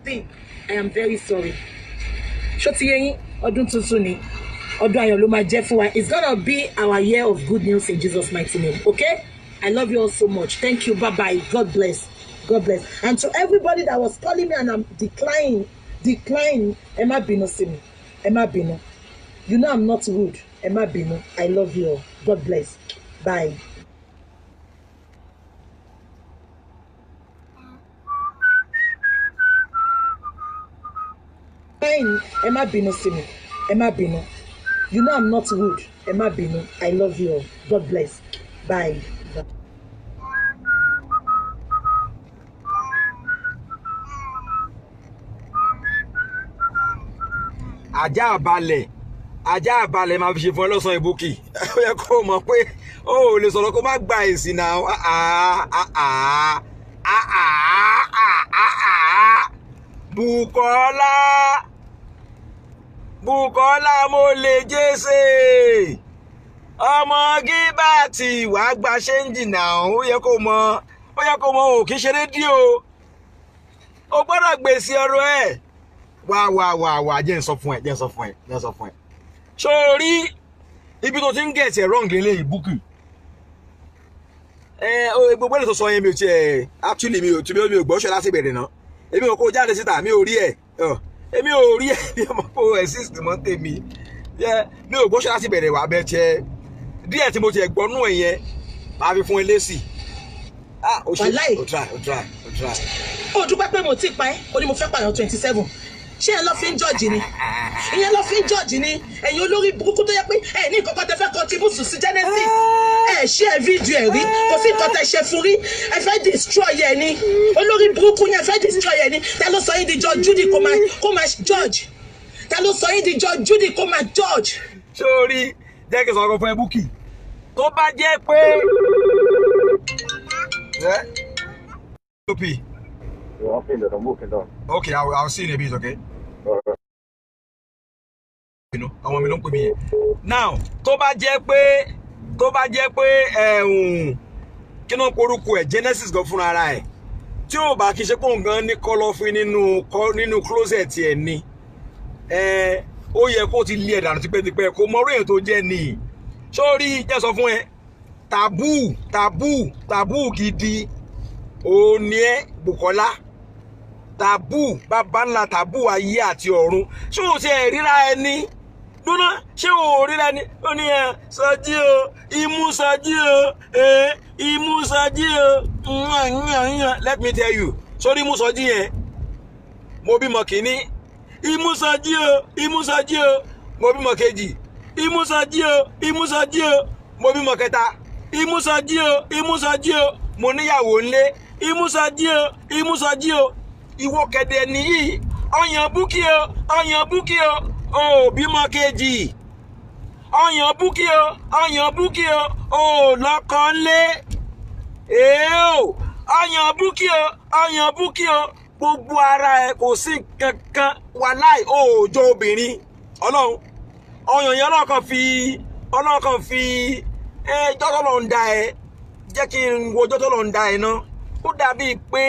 thing, I am very sorry. Shotiyeyin, Odun tuntun ni. Odun ayọ̀ ló máa jẹ́ fún wa. It's gonna be our year of good news in Jesus' mighty name. Okay? I love you all so much. Thank you. Bye-bye. God bless. God bless. And to everybody that was calling me and I'm declining. Emma Bino Simi. Emma Bino. You know I'm not rude. Emma Bino. I love you all. God bless. Bye. Emma Bino Simi. Emma Bino. You know I'm not rude. Emma Bino. I love you all. God bless. Bye. Ajá balẹ̀ máa fi ṣe fún ọlọ́sàn ìbúkì. Ó yẹ kó mọ̀ pé ó lè sọ̀rọ̀ kó má gba èsì náà. Bùkọ́lá mo lè jẹ́sẹ̀. Ọmọ Gíbàtì wàá gba ṣéǹjì náà. Ó yẹ kó mọ̀ ò kì í ṣe rédíò. O gbọ́dọ̀ gbèsè ọ̀rọ̀ ẹ̀. Wà jẹ́ ń sọ fún ẹ. Sórí ibi tó ti ń gẹ̀ẹ́sì wrong lélẹ̀ ìbúkì. Gbogbo ẹni tó sọ yẹn mi ò tiẹ̀ actually mi ò gbọ́ ṣe láti bẹ̀rẹ̀ náà. Èmi ò kó jáde síta mi ò rí ẹ̀. Èmi ò rí ẹ̀ ní ọmọ kó exist mọ́ tèmi. Mi ò gbọ́ ṣe láti bẹ̀rẹ̀ wà bẹ́ẹ̀ tiẹ̀. Díẹ̀ tí mo tiẹ̀ gbọ́ nú ẹ̀ yẹn máa fi fún ẹ lésì. O try. Ó dúpẹ́ pé mo ti pa ẹ́, ó ní mo fẹ́ pààyàn 27. Ṣé ẹ lọ fi ń jọ́ọ̀jì ni? Ìyẹn lọ fi ń jọ́ọ̀jì ni. Ẹ̀yin olórí burúkú tó yẹ pé ẹ ní nǹkan kan tẹ fẹ́ contribute sí Genesis. Ẹ ṣe ẹ fídíò ẹ rí, kò sí nǹkan tẹ ṣe fún rí. Ẹ fẹ́ destroy ẹ ni. Olórí burúkú yẹn fẹ́ destroy ẹ ni. Ta ló sọ yín di Judge Judy kó máa judge? Ta ló sọ yín di Judge Judy kó máa judge? Sórí jẹ́ kí n sọ̀rọ̀ fún ẹ Bukky. Tó bá jẹ́ pé I'm walking down. Okay, I'll see you in a bit, okay? You know, àwọn mi ló ń pè mí yẹn. Now, tó bá jẹ́ pé kí ló ń porúkọ ẹ̀ Genesis gan fúnra ara ẹ̀. Tí ò bá kí ṣe pé òun gan ní kọ́lọ́fín nínú closet ẹ̀ ni. Ó yẹ kó ti lé ẹ̀ dànù tipẹ́tipẹ́ kó mọ orí èyàn tó jẹ́ ni. Sórí jẹ́ sọ fún ẹ, taboo gidi. Ó ní ẹ Bùkọ́lá. Taboo bàbá ńlá taboo ayé àti ọ̀run. Ṣé o ti ríra ẹni? Dúná, ṣé o ríra ẹni? Ó ní ẹ Sọjí o, imú Sọjí o, imú Sọjí o. Let me tell you, sórí imú Sọjí yẹn, mo bímọ kìíní. Imú Sọjí o, mo bímọ kejì. Imú Sọjí o, mo bímọ kẹta. Imú Sọjí o, mo níyàwó ńlé. Imú Sọjí o. Ìwọ kẹ̀dẹ̀ nìyí, ọyàn Bukky o, ó bímọ kejì. Ọyàn Bukky o, lọ́kọ ńlé. Ọyàn Bukky o, gbogbo ara ẹ kò sí kankan wàláì òòjọ́ obìnrin. Ọlọ́run, ọyàn yẹn ọlọ́kàn fi jọ́tọ́ lọ ń da ẹ. Jẹ́ kí n wo jọ́tọ́ lọ ń da ẹ náà. Ó dàbí pé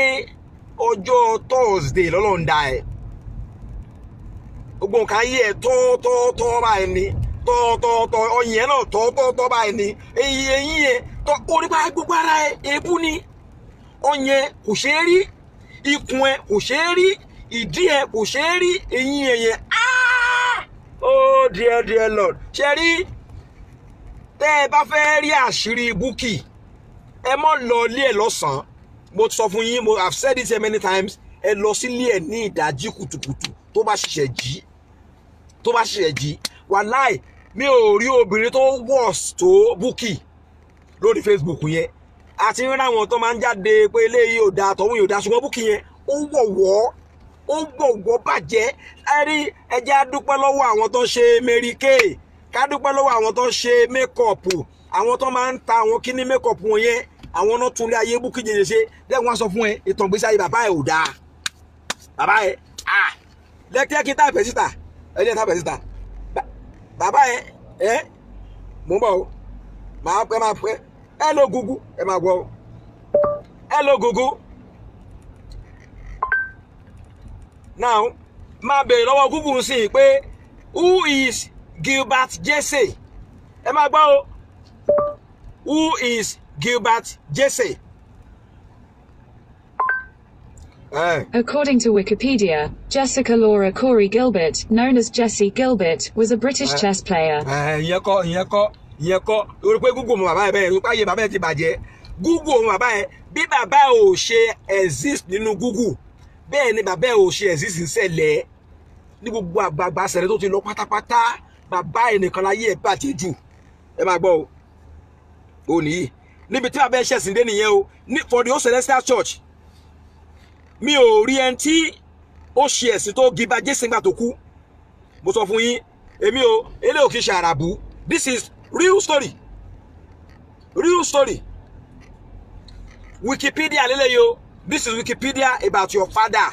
ọjọ́ Thursday lọ́lọ́run dá ẹ. Gbogbo nǹkan ayé ẹ tọ́ báyìí ni. Tọ́ ọyìn ẹ náà tọ́ báyìí ni. Eyín ẹ orí bá gbogbo ara ẹ èébú ni. Ọyìn ẹ kò ṣe é rí. Ikùn ẹ kò ṣe é rí. Ìdí ẹ kò ṣe é rí. Eyín ẹ yẹn. Oh dear Lord. Ṣé rí tẹ́ ẹ bá fẹ́ rí àṣírí Bukky, ẹ mọ́ lọ ilé ẹ lọ́sàn-án. Mo sọ fún yín, I've said it here many times. Ẹ lọ sílé ẹ ní ìdájí kùtùkùtù tó bá ṣẹ̀ṣẹ̀ jí. Wàláì mi ò rí obìnrin tó worse tó Bukky lórí Facebook yẹn. Àti rí àwọn tó máa ń jáde pé eléyìí ò dáa tọ̀hún yóò dáa, ṣùgbọ́n Bukky yẹn ó gbọ̀wọ́ bàjẹ́. Ẹ rí ẹ jẹ́ á dúpẹ́ lọ́wọ́ àwọn tó ń ṣe Mary Kay, ká dúpẹ́ lọ́wọ́ àwọn tó ń ṣe makeup, àwọn tó máa ń ta àwọn kíní makeup wọn yẹn. Àwọn náà tún lé ayé Bukky jẹjẹ ṣe. Lẹ́wọ̀n sọ fún ẹ ìtàn gbèsè ayé bàbá ẹ ò dáa. Bàbá ẹ lẹ́kẹ́ kí táàpẹ̀ síta ẹ̀jẹ̀ táàpẹ̀ síta. Bàbá ẹ mò ń bọ̀ o. Máa pẹ́ ẹ ló gúgú ẹ máa gbọ́ ẹ ló gúgú. now máa bèrè lọ́wọ́ Google sí pé who is Gilbert Jesse? Ẹ máa gbọ́ o. Who is Gilbert Jesse? According to Wikipedia, Jessica Laura Corey Gilbert, known as Jessie Gilbert, was a British chess player. Ìyẹn kọ́. Orí pé Google mọ bàbá ẹ̀ bẹ́ẹ̀, orí pé bàbá ẹ̀ ti bàjẹ́. Google mọ bàbá ẹ̀, bí bàbá ẹ̀ ò ṣe exist nínú Google, bẹ́ẹ̀ ni bàbá ẹ̀ ò ṣe exist ńṣẹ̀lẹ̀. Ní gbogbo àgbààgbà ṣẹlẹ̀ tó ti lọ pátápátá, bàbá ẹ̀ nìkan láyé ẹ̀ bàjẹ́ jù. Ẹ máa gbọ́ o. Ó nìyí. Níbi tí bàbá ẹ̀ ṣẹ̀sìn dé nìyẹn o. For the whole Celestial Church. Mi ò rí ẹni tí ó ṣe ẹ̀sìn tó Gilbert Jesse nígbà tó kú. Mo sọ fún yín, èmi ò eléyìí ò kì í ṣe àràbù. This is real story. Real story. Wikipedia lélẹ́yìí o. This is Wikipedia about your father,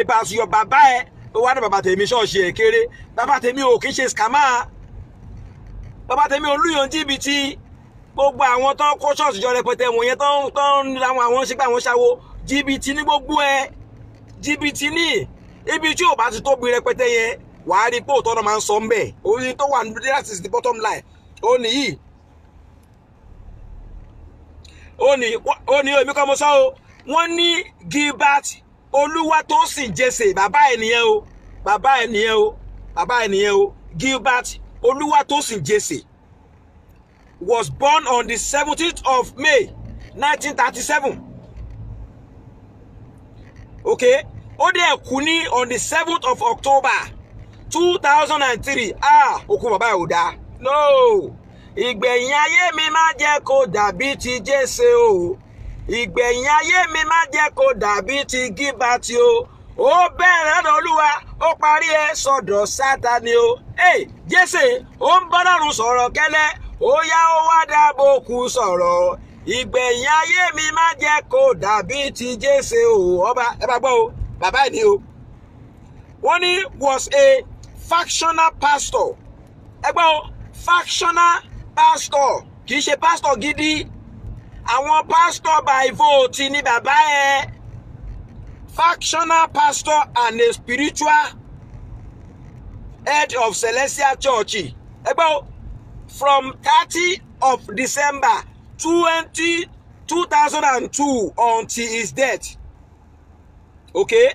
about your bàbá ẹ̀. Ó wá ní bàbá tèmi ṣọ́ọ̀ṣì ẹ̀ kéré. Bàbá tèmi ò kì í ṣe scammer. Bàbá tèmi ò lùyàn jìbìtì. Gbogbo àwọn tó ń kó ṣọ́ọ̀ṣì jọ rẹpẹtẹ wọ̀nyẹn tó ń láwọn àwọn ṣe pé àwọn ṣàwo. Jìbìtì ní gbogbo ẹ̀. Jìbìtì ní ibi tí ò bá ti tóbi rẹpẹtẹ yẹn wàá rí pé òótọ́ náà máa ń sọ ń bẹ̀. Oyin tó wà ní that is the bottom line. Ó nìyí. Ó ní èmi kọ́ mo sọ o. Wọ́n ní Gilbert Olúwatósìn Jesse, bàbá ẹ̀ nìyẹn o. Bàbá ẹ̀ nìyẹn o. Bàbá ẹ̀ nìyẹn o. Gilbert Olúwatósìn Jesse was born on the 17th of May 1937. Okay, ó dẹ̀ kú ní on the 7th of October 2003. Òkú bàbá ẹ̀ ò dáa. No, ìgbẹ̀yìn ayé mi má jẹ́ kó dàbí ti Jesse o. Ìgbẹ̀yìn ayé mi má jẹ́ kó dàbí ti Gilbert o. Ó bẹ̀rẹ̀ lọ́dọ̀ Olúwa, ó parí ẹ̀ sọ́dọ̀ Sátánì o. Jesse, ó ń bọ́lọ́run sọ̀rọ̀ kẹ́lẹ́, ó yá ó wá dáàbò kú sọ̀rọ̀. Ìgbẹ̀yìn ayé mi má jẹ́ kó dàbí ti Jesse o. Ọba ẹ bá gbọ́ o, bàbá ẹ̀ ni o. Wọ́n ní was a factional pastor. Ẹ gbọ́ o, factional pastor, kì í ṣe pastor gidi. Àwọn pastor by vote ni bàbá ẹ̀. Factional pastor and a spiritual head of Celestial Church. Ẹ gbọ́ o, from 30 of December 2002 until his death. Okay,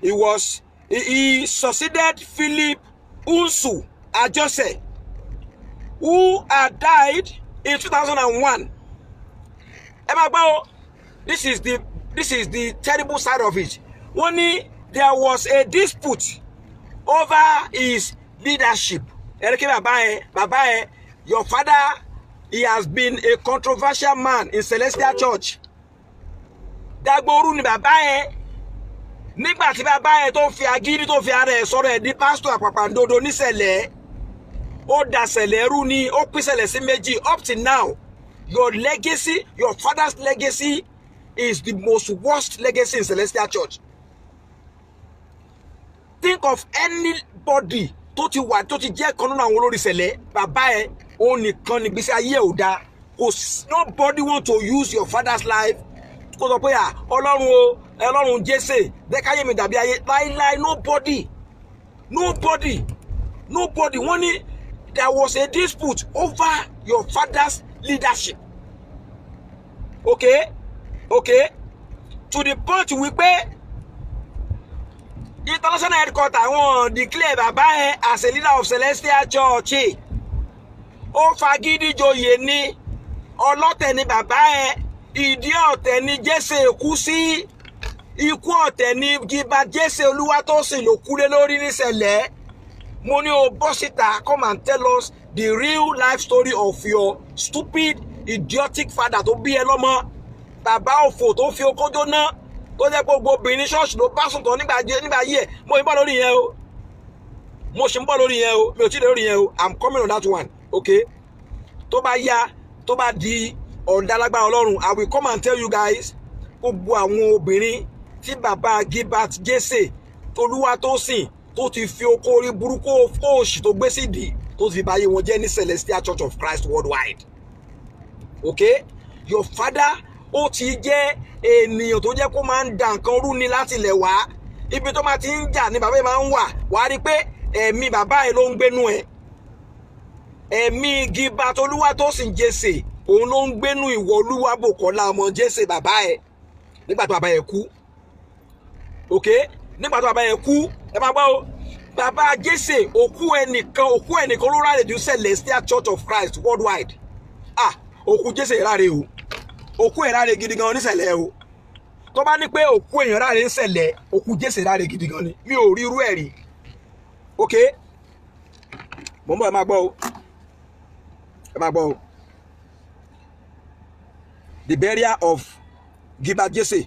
he succeeded Philip Unsu Ajose, who had died in 2001. This is the terrible side of it. When there was a dispute over his leadership. Your father, he has been a controversial man in Celestial Church. Dagboru ni bàbá ẹ̀. Nígbà tí bàbá ẹ̀ tó fi agídí tó fi ara ẹ̀ sọ̀rọ̀ ẹ̀ di pastor àpàpàǹdodo ní Sẹ̀lẹ̀. Ó da Sẹ̀lẹ̀ rú ni, ó pín Sẹ̀lẹ̀ sí méjì. Up to now, your legacy, your father's legacy is the most worst legacy in Celestial Church. Think of anybody tó ti jẹ́ kan nínú àwọn olórí Sẹ̀lẹ̀, bàbá ẹ̀ ó nìkan ní gbèsè ayé ò dáa. Nobody want to use your father's life kó sọ pé Ọlọ́run Jesse dẹ́káyé mi dàbí ayé láíláí. Nobody. Wọ́n ní there was a dispute over your father's leadership. Okay, to the point wípé international headquarter wọ́n declare bàbá ẹ̀ as a leader of Celestial Church. Ó fagídí joyè ní ọlọ́tẹ̀ ní bàbá ẹ̀, ìdí ọ̀tẹ̀ ní Jesse kú sí, ikú ọ̀tẹ̀ ní Gilbert Jesse Olúwatósìn ló kú lé lórí ní Sẹ̀lẹ̀. Mo ní o bọ́ síta, come and tell us the real life story of your stupid idiotic father tó bí ẹ lọ́mọ. Bàbá òfò tó fi okó jóná, tó jẹ́ pé gbogbo obìnrin ṣọ́ọ̀ṣì ló bá sùn tán nígbà yí ẹ̀. Mo ń bọ̀ lórí yẹn o. Mi ò tí ì lórí yẹn o. I'm coming on that one. Okay, tó bá yá, tó bá di ọ̀dàlágbára Ọlọ́run, I will come and tell you guys gbogbo àwọn obìnrin tí bàbá Gilbert Jesse Olúwatósìn tó ti fi okó orí burúkú fóòṣì tó gbé sídìí tó ti báyé wọn jẹ́ ní Celestial Church of Christ worldwide. Okay, your father ó ti jẹ́ ènìyàn tó jẹ́ kó máa ń da nǹkan rú ni láti ilẹ̀ wá. ibi tó máa ti ń jà ni bàbá yẹn máa ń wà wàá rí pé ẹ̀mí bàbá yẹn ló ń gbénú ẹ̀ ẹ̀mí Gilbert Olúwatósìn Jesse òun ló ń gbénú ìwọ Olúwabùkọ́lá ọmọ Jesse bàbá ẹ̀ nígbà tó bàbá yẹn kú ok nígbà tó bàbá yẹn kú ẹ máa gbọ́ o bàbá Jesse òkú ẹnìkan ló ráre ju Celestial Church of Christ worldwide òkú Jesse ráre o òkú ẹ̀ ráre gidi gan oníṣẹ̀lẹ̀ o tó bá ní pé òkú èèyàn ráre ń ṣẹlẹ̀ òkú Jesse ráre gidi gan ni mi ò rí irú ẹ̀ rí ok mo ń bọ̀ ẹ máa gbọ́ o the burial of Gilbert Jesse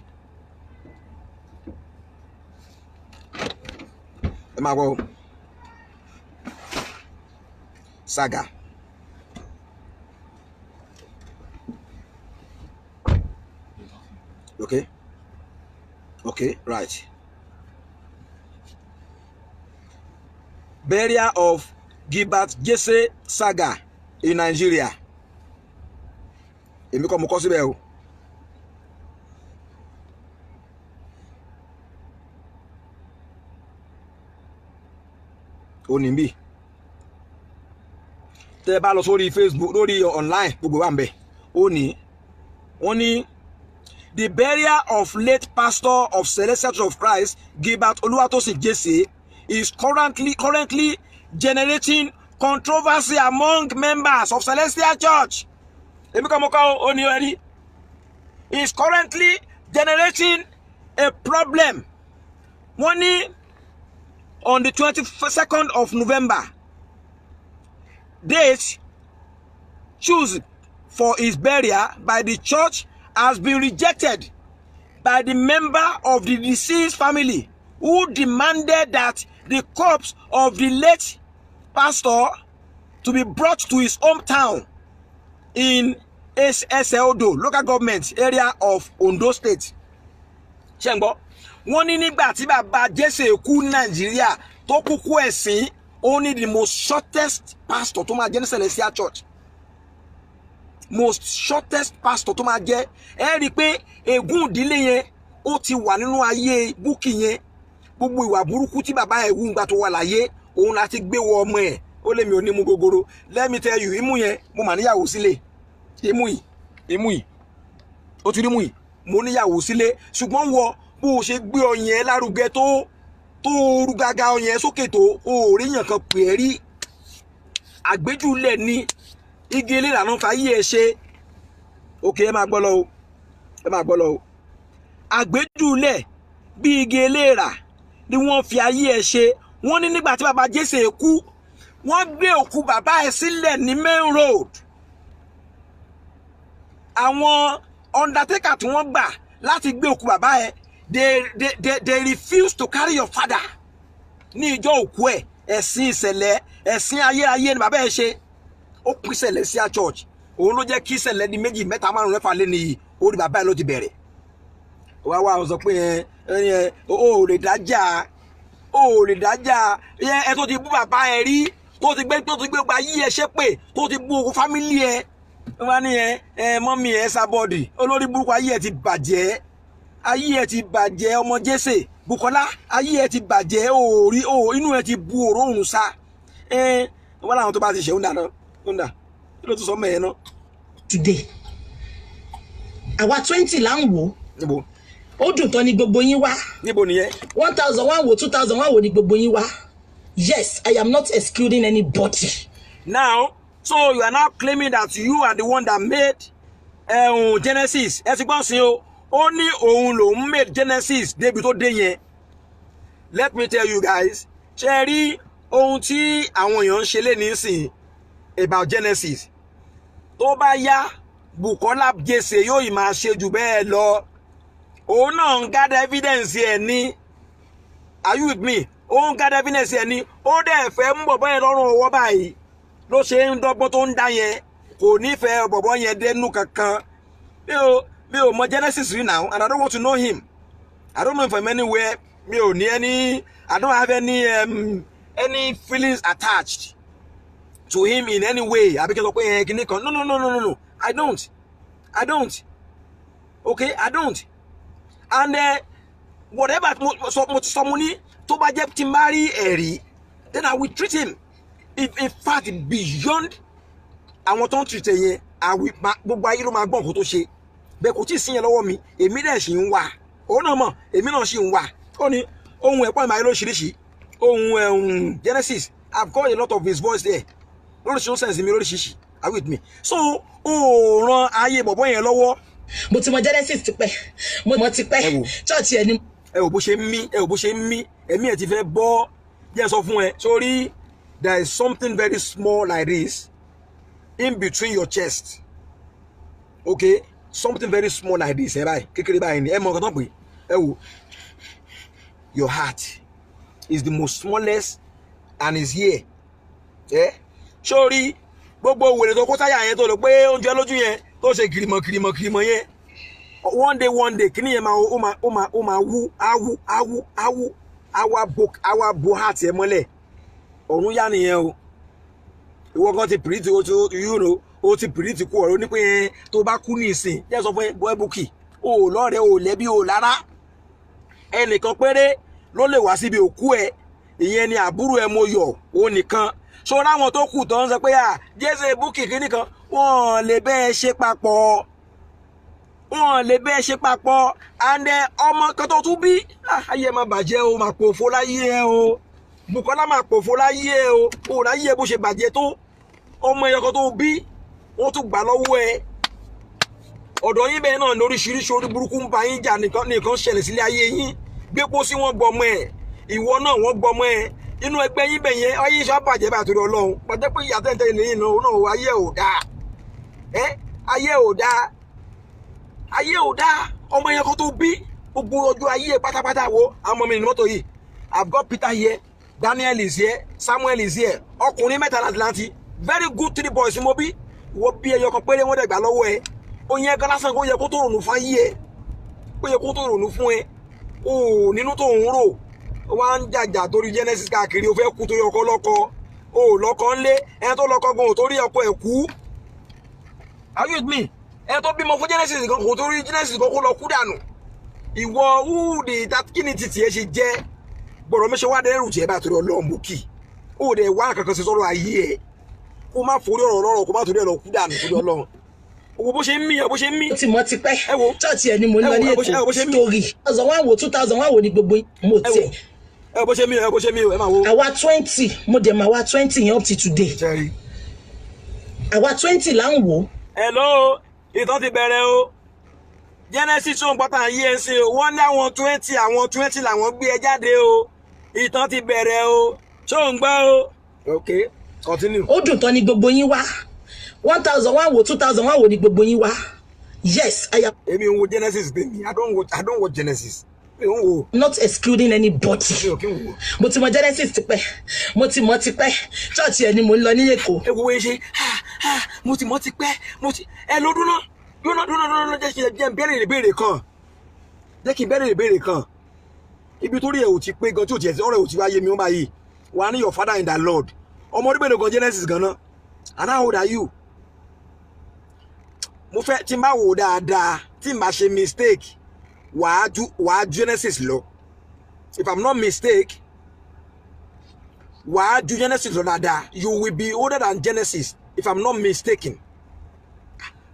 ẹ máa gbọ́ o saga okay right burial of Gilbert Jesse saga in Nigeria èmi kọ́ mo kọ́ síbẹ̀ o ó ní bí tẹ́ bá lọ sórí Facebook lórí online gbogbo wa ń bẹ ó ní wọ́n ní the burial of late pastor of Celestial Church of Christ Gilbert Olúwatósìn Jesse is currently generating controversy among members of Celestial Church. Is currently generating a problem. Money on the 22nd of November, date chosen for his burial by the church has been rejected by the member of the deceased family who demanded that the corpse of the late pastor to be brought to his hometown in Eseodo local government area of Ondo State. Ṣẹ́ngbọ́ wọ́n ní nígbà tí bàbá Jesse kú Nàìjíríà tó kúkú ẹ̀sìn only the most shortest pastor tó máa jẹ́ ní Celestial Church most shortest pastor tó máa jẹ́ ẹ rí pé ègún ìdílé yẹn ó ti wà nínú ayé Bukky yẹn gbogbo ìwà burúkú tí bàbá ẹ̀ wù ńgbà tó wà láyé òun láti gbé wọ ọmọ ẹ̀ ó lè mi ò ní mú gogoro let me tell you imú yẹn mo mà níyàwó sílé imú yìí ó ti rí mú yìí mo níyàwó sílé ṣùgbọ́n wọ bó o ṣe gbé ọyàn ẹ lárugẹ tó rú gágá ọyàn ẹ sókè tó o rí yàn kan pè é rí àgbéjúlẹ̀ ní igi eléra náà fàyè ẹ ṣe òkè ẹ máa gbọ́ lọ o àgbéjúlẹ̀ bí igi eléra ni wọ́n fi ayé ẹ ṣe wọ́n ní nígbà tí bàbá Jesse kú wọ́n gbé òkú bàbá ẹ sílẹ̀ ní main road àwọn undertaker tí wọ́n gbà láti gbé òkú bàbá ẹ they refuse to carry your father ní ìjọ òkú ẹ ẹ̀sìn ìṣẹ̀lẹ̀ ẹ̀sìn ayérayé ni bàbá ẹ ṣe ó pín Celestial Church òun ló jẹ́ kí ìṣẹ̀lẹ̀ di 2 3 5 6 lé ní orí bàbá ẹ ló ti bẹ̀rẹ̀ wá sọ pé ó lè dájà ẹ tó ti bú bàbá ẹ rí tó ti gbé gba yí ẹ ṣépè tó ti bú òkú fámílì ẹ wọ́n ní mọ́mí ẹ sábọ́ọ̀dì olórí burúkú ayé ẹ ti bàjẹ́ ọmọ Jesse Bùkọ́lá ayé ẹ ti bàjẹ́ inú ẹ ti bu òróòrùn sá wọ́n láwọn tó bá ti ṣe ń dà kí ló tún sọ mẹ́ẹ̀ náà. Today àwa 20 là ń wò ó ó dùn tán ni gbogbo yín wá níbo nìyẹn 1000 wá wò 2000 wá wò ni gbogbo yín wá. Yes, I am not excluding anybody. Now, so you are now claiming that you are the one that made Genesis. Ẹ ti gbọ́ sí o, ó ní òun lòun made Genesis débi tó dé yẹn. Let me tell you guys, ṣé rí ohun tí àwọn èèyàn ń ṣe lé nísìn about Genesis. Tó bá yá, Bùkọ́lá Jesse yóò ì máa ṣe jù bẹ́ẹ̀ lọ. Òun náà ń gather evidence ẹ̀ ní. Are you with me? Òun gather evidence ẹ̀ ní. Ó dẹ̀ fẹ́ mú bọ̀bọ́ yẹn lọ́rùn ọwọ́ báyìí. Ló ṣe ń dọ́gbọ́n tó ń dá yẹn. Kò nífẹ̀ẹ́ bọ̀bọ́ yẹn dẹnu kankan. Mi ò mọ Genesis rí now, and I don't want to know him. I don't know him from anywhere. Mi ò ní I don't have any feelings attached to him in any way. Àbíkẹ́ sọ pé kíní kan. No. I don't. Okay, I don't. And whatever mo ti sọ mo ní tó bá jẹ́ tí n bá rí ẹ̀rí then I will treat him in fact beyond àwọn tó ń treat yẹn gbogbo ayé ló máa gbọ́n kó tó ṣe bẹ́ẹ̀ kò tí ì sí yẹn lọ́wọ́ mi èmi dẹ̀ sì ń wà òun náà mọ̀ èmi náà sì ń wà ó ní ohun ẹ̀pọ̀ ìmọ̀ ayé lóríṣiríṣi ohun Genesis I've got a lot of his voice there lóríṣiríṣi sense mi lóríṣiríṣi are with me so ó ràn ayé bọ̀bọ̀ yẹn lọ́wọ́. mo ti mọ Genesis ti pẹ́ mo ti pẹ́ church ẹ ni. ẹ wò bó ṣe ń mí ẹ wò bó ṣe ń mí ẹ̀mí ẹ̀ ti fẹ́ bọ́ jẹ́ sọ fún ẹ sórí there is something very small like this in between your chest okay something very small like this ẹ báyìí kékeré báyìí ni ẹ mọ nǹkan tán pé ẹ wò your heart is the most smallest and is here sórí gbogbo wèrè tó kó táyà yẹn tó lọ pé oúnjẹ lójú yẹn tó ṣe kìrìmọ̀ yẹn one day kíní yẹn ó máa wú àwa bo heart ẹ mọ́lẹ̀ ọ̀run yá nìyẹn o ìwọ kan ti pìrìtì o ti pìrìtì kú ọ̀rọ̀ ní pé tó bá kú ní ìsìn jẹ́ sọ fún ẹ bọ́ ẹbùkì o lọ́rẹ̀ o lẹ́bí o lára ẹnìkan péré ló lè wá síbi òkú ẹ ìyẹn ni àbúrò ẹ mo yọ o nìkan so láwọn tó kù tó ń sọ pé jésè búkì kíní kan wọn lè bẹ́ẹ̀ ṣe papọ̀ and ọmọ kan tó tún bí ayé máa bàjẹ́ o máa pòfo láyé ẹ o Bùkọ́lá máa pòfo láyé ẹ o ò láyé bó ṣe bàjẹ́ tó ọmọ ẹyọ kan tó bí wọ́n tún gbà lọ́wọ́ ẹ ọ̀dọ̀ yín bẹ́ẹ̀ náà lóríṣiríṣi orí burúkú ń bá yín jà nìkan ṣẹlẹ̀ sílé ayé yín gbé pósí wọn gbọmọ ẹ ìwọ náà wọ́n gbọmọ ẹ inú ẹgbẹ́ yín bẹ̀ yẹn ayé iṣẹ́ àbàjẹ́ bá torí Ọlọ́run pàtẹ́ pé ìyá tẹ́ntẹ́ ilé yìí náà ayé ò dáa ayé ò dáa ọmọ yẹn kan tó bí gbogbo ọjọ́ ayé pátápátá wo àwọn ọmọ mi ní mọ́tò yìí I've got Peter here Daniel is here Samuel is here ọkùnrin mẹ́ta láti very good 3 boys mo bí ìwọ bí ẹyọ kan péré wọ́n dẹ̀ gbà lọ́wọ́ ẹ ó yẹ kan lásán kó yẹ kó tó rònú fún ayé ẹ ó yẹ kó tó rònú fún ẹ ó nínú tó ń rò wá ń jàjà torí Genesis káàkiri ó fẹ́ kú torí ọkọ lọ́kọ ó lọ́kọ ńlé ẹ tó lọ́kọ gan ò torí ọkọ ẹ̀ kú are you with me ẹ tó bímọ fún Genesis gan kò torí Genesis gan kó lọ kú dànù ìwọ wúùdì kíni títì ẹ ṣe jẹ́ gbọ̀rọ̀ mi ṣe wá dẹ́rù jẹ́ bá torí Ọlọ́run mú kì ó dẹ̀ wá kankan sí sọ́rọ̀ ayé ẹ̀ kó má forí ọ̀rọ̀ lọ́rọ̀ kó má torí ẹ̀ lọ kú dànù torí Ọlọ́run owó bó ṣe ń mí ẹ bó ṣe ń mí. ó ti mọ ti pẹ́ chọ́ọ̀tì ẹ̀ ni mo ń lọ ní èkó story 2001 wo ni gbogbo mo tẹ̀. ẹ bó ṣe mí ẹ máa wo. àwa 20 mo dẹ̀ máa wá 20 yẹn up to today. àwa 20 là ń wò. hello ìtàn ti bẹ̀rẹ̀ o Genesis tó ń pátá yí ẹ ń ṣe o wọ́n ní àwọn 20 làwọn gbé ẹ jáde o ìtàn ti bẹ̀rẹ̀ o ṣó ń gbọ́ o. ok continue. ó dùn tán ni gbogbo yín wá 1001 wo 2001 wo ni gbogbo yín wá yes I am. èmi ń wo Genesis tèmi I don't watch Genesis. Not excluding anybody. Mo ti mọ Genesis ti pẹ́ mo ti mọ ti pẹ́ church ẹ ni mo ń lọ ní Èkó. ẹ wo ṣe mo ti mọ ti pẹ́ ẹ lọ dúná jẹ́ kí n bẹ̀rẹ̀ ìbéèrè kan ibi tó rí ẹ̀ ò ti pé gan tí ò ti ẹ̀ ọ̀rẹ́ ò ti wáyé mi wọ́n báyìí wà ní your father in the Lord ọmọ orí bẹ̀rẹ̀ gan Genesis gan náà and how old are you? mo fẹ́ tí n bá wò dáadáa tí n bá ṣe mistake wàá Genesis lọ if I'm not mistake wàá ju Genesis lọ dáadáa you will be older than Genesis if I'm not mistaken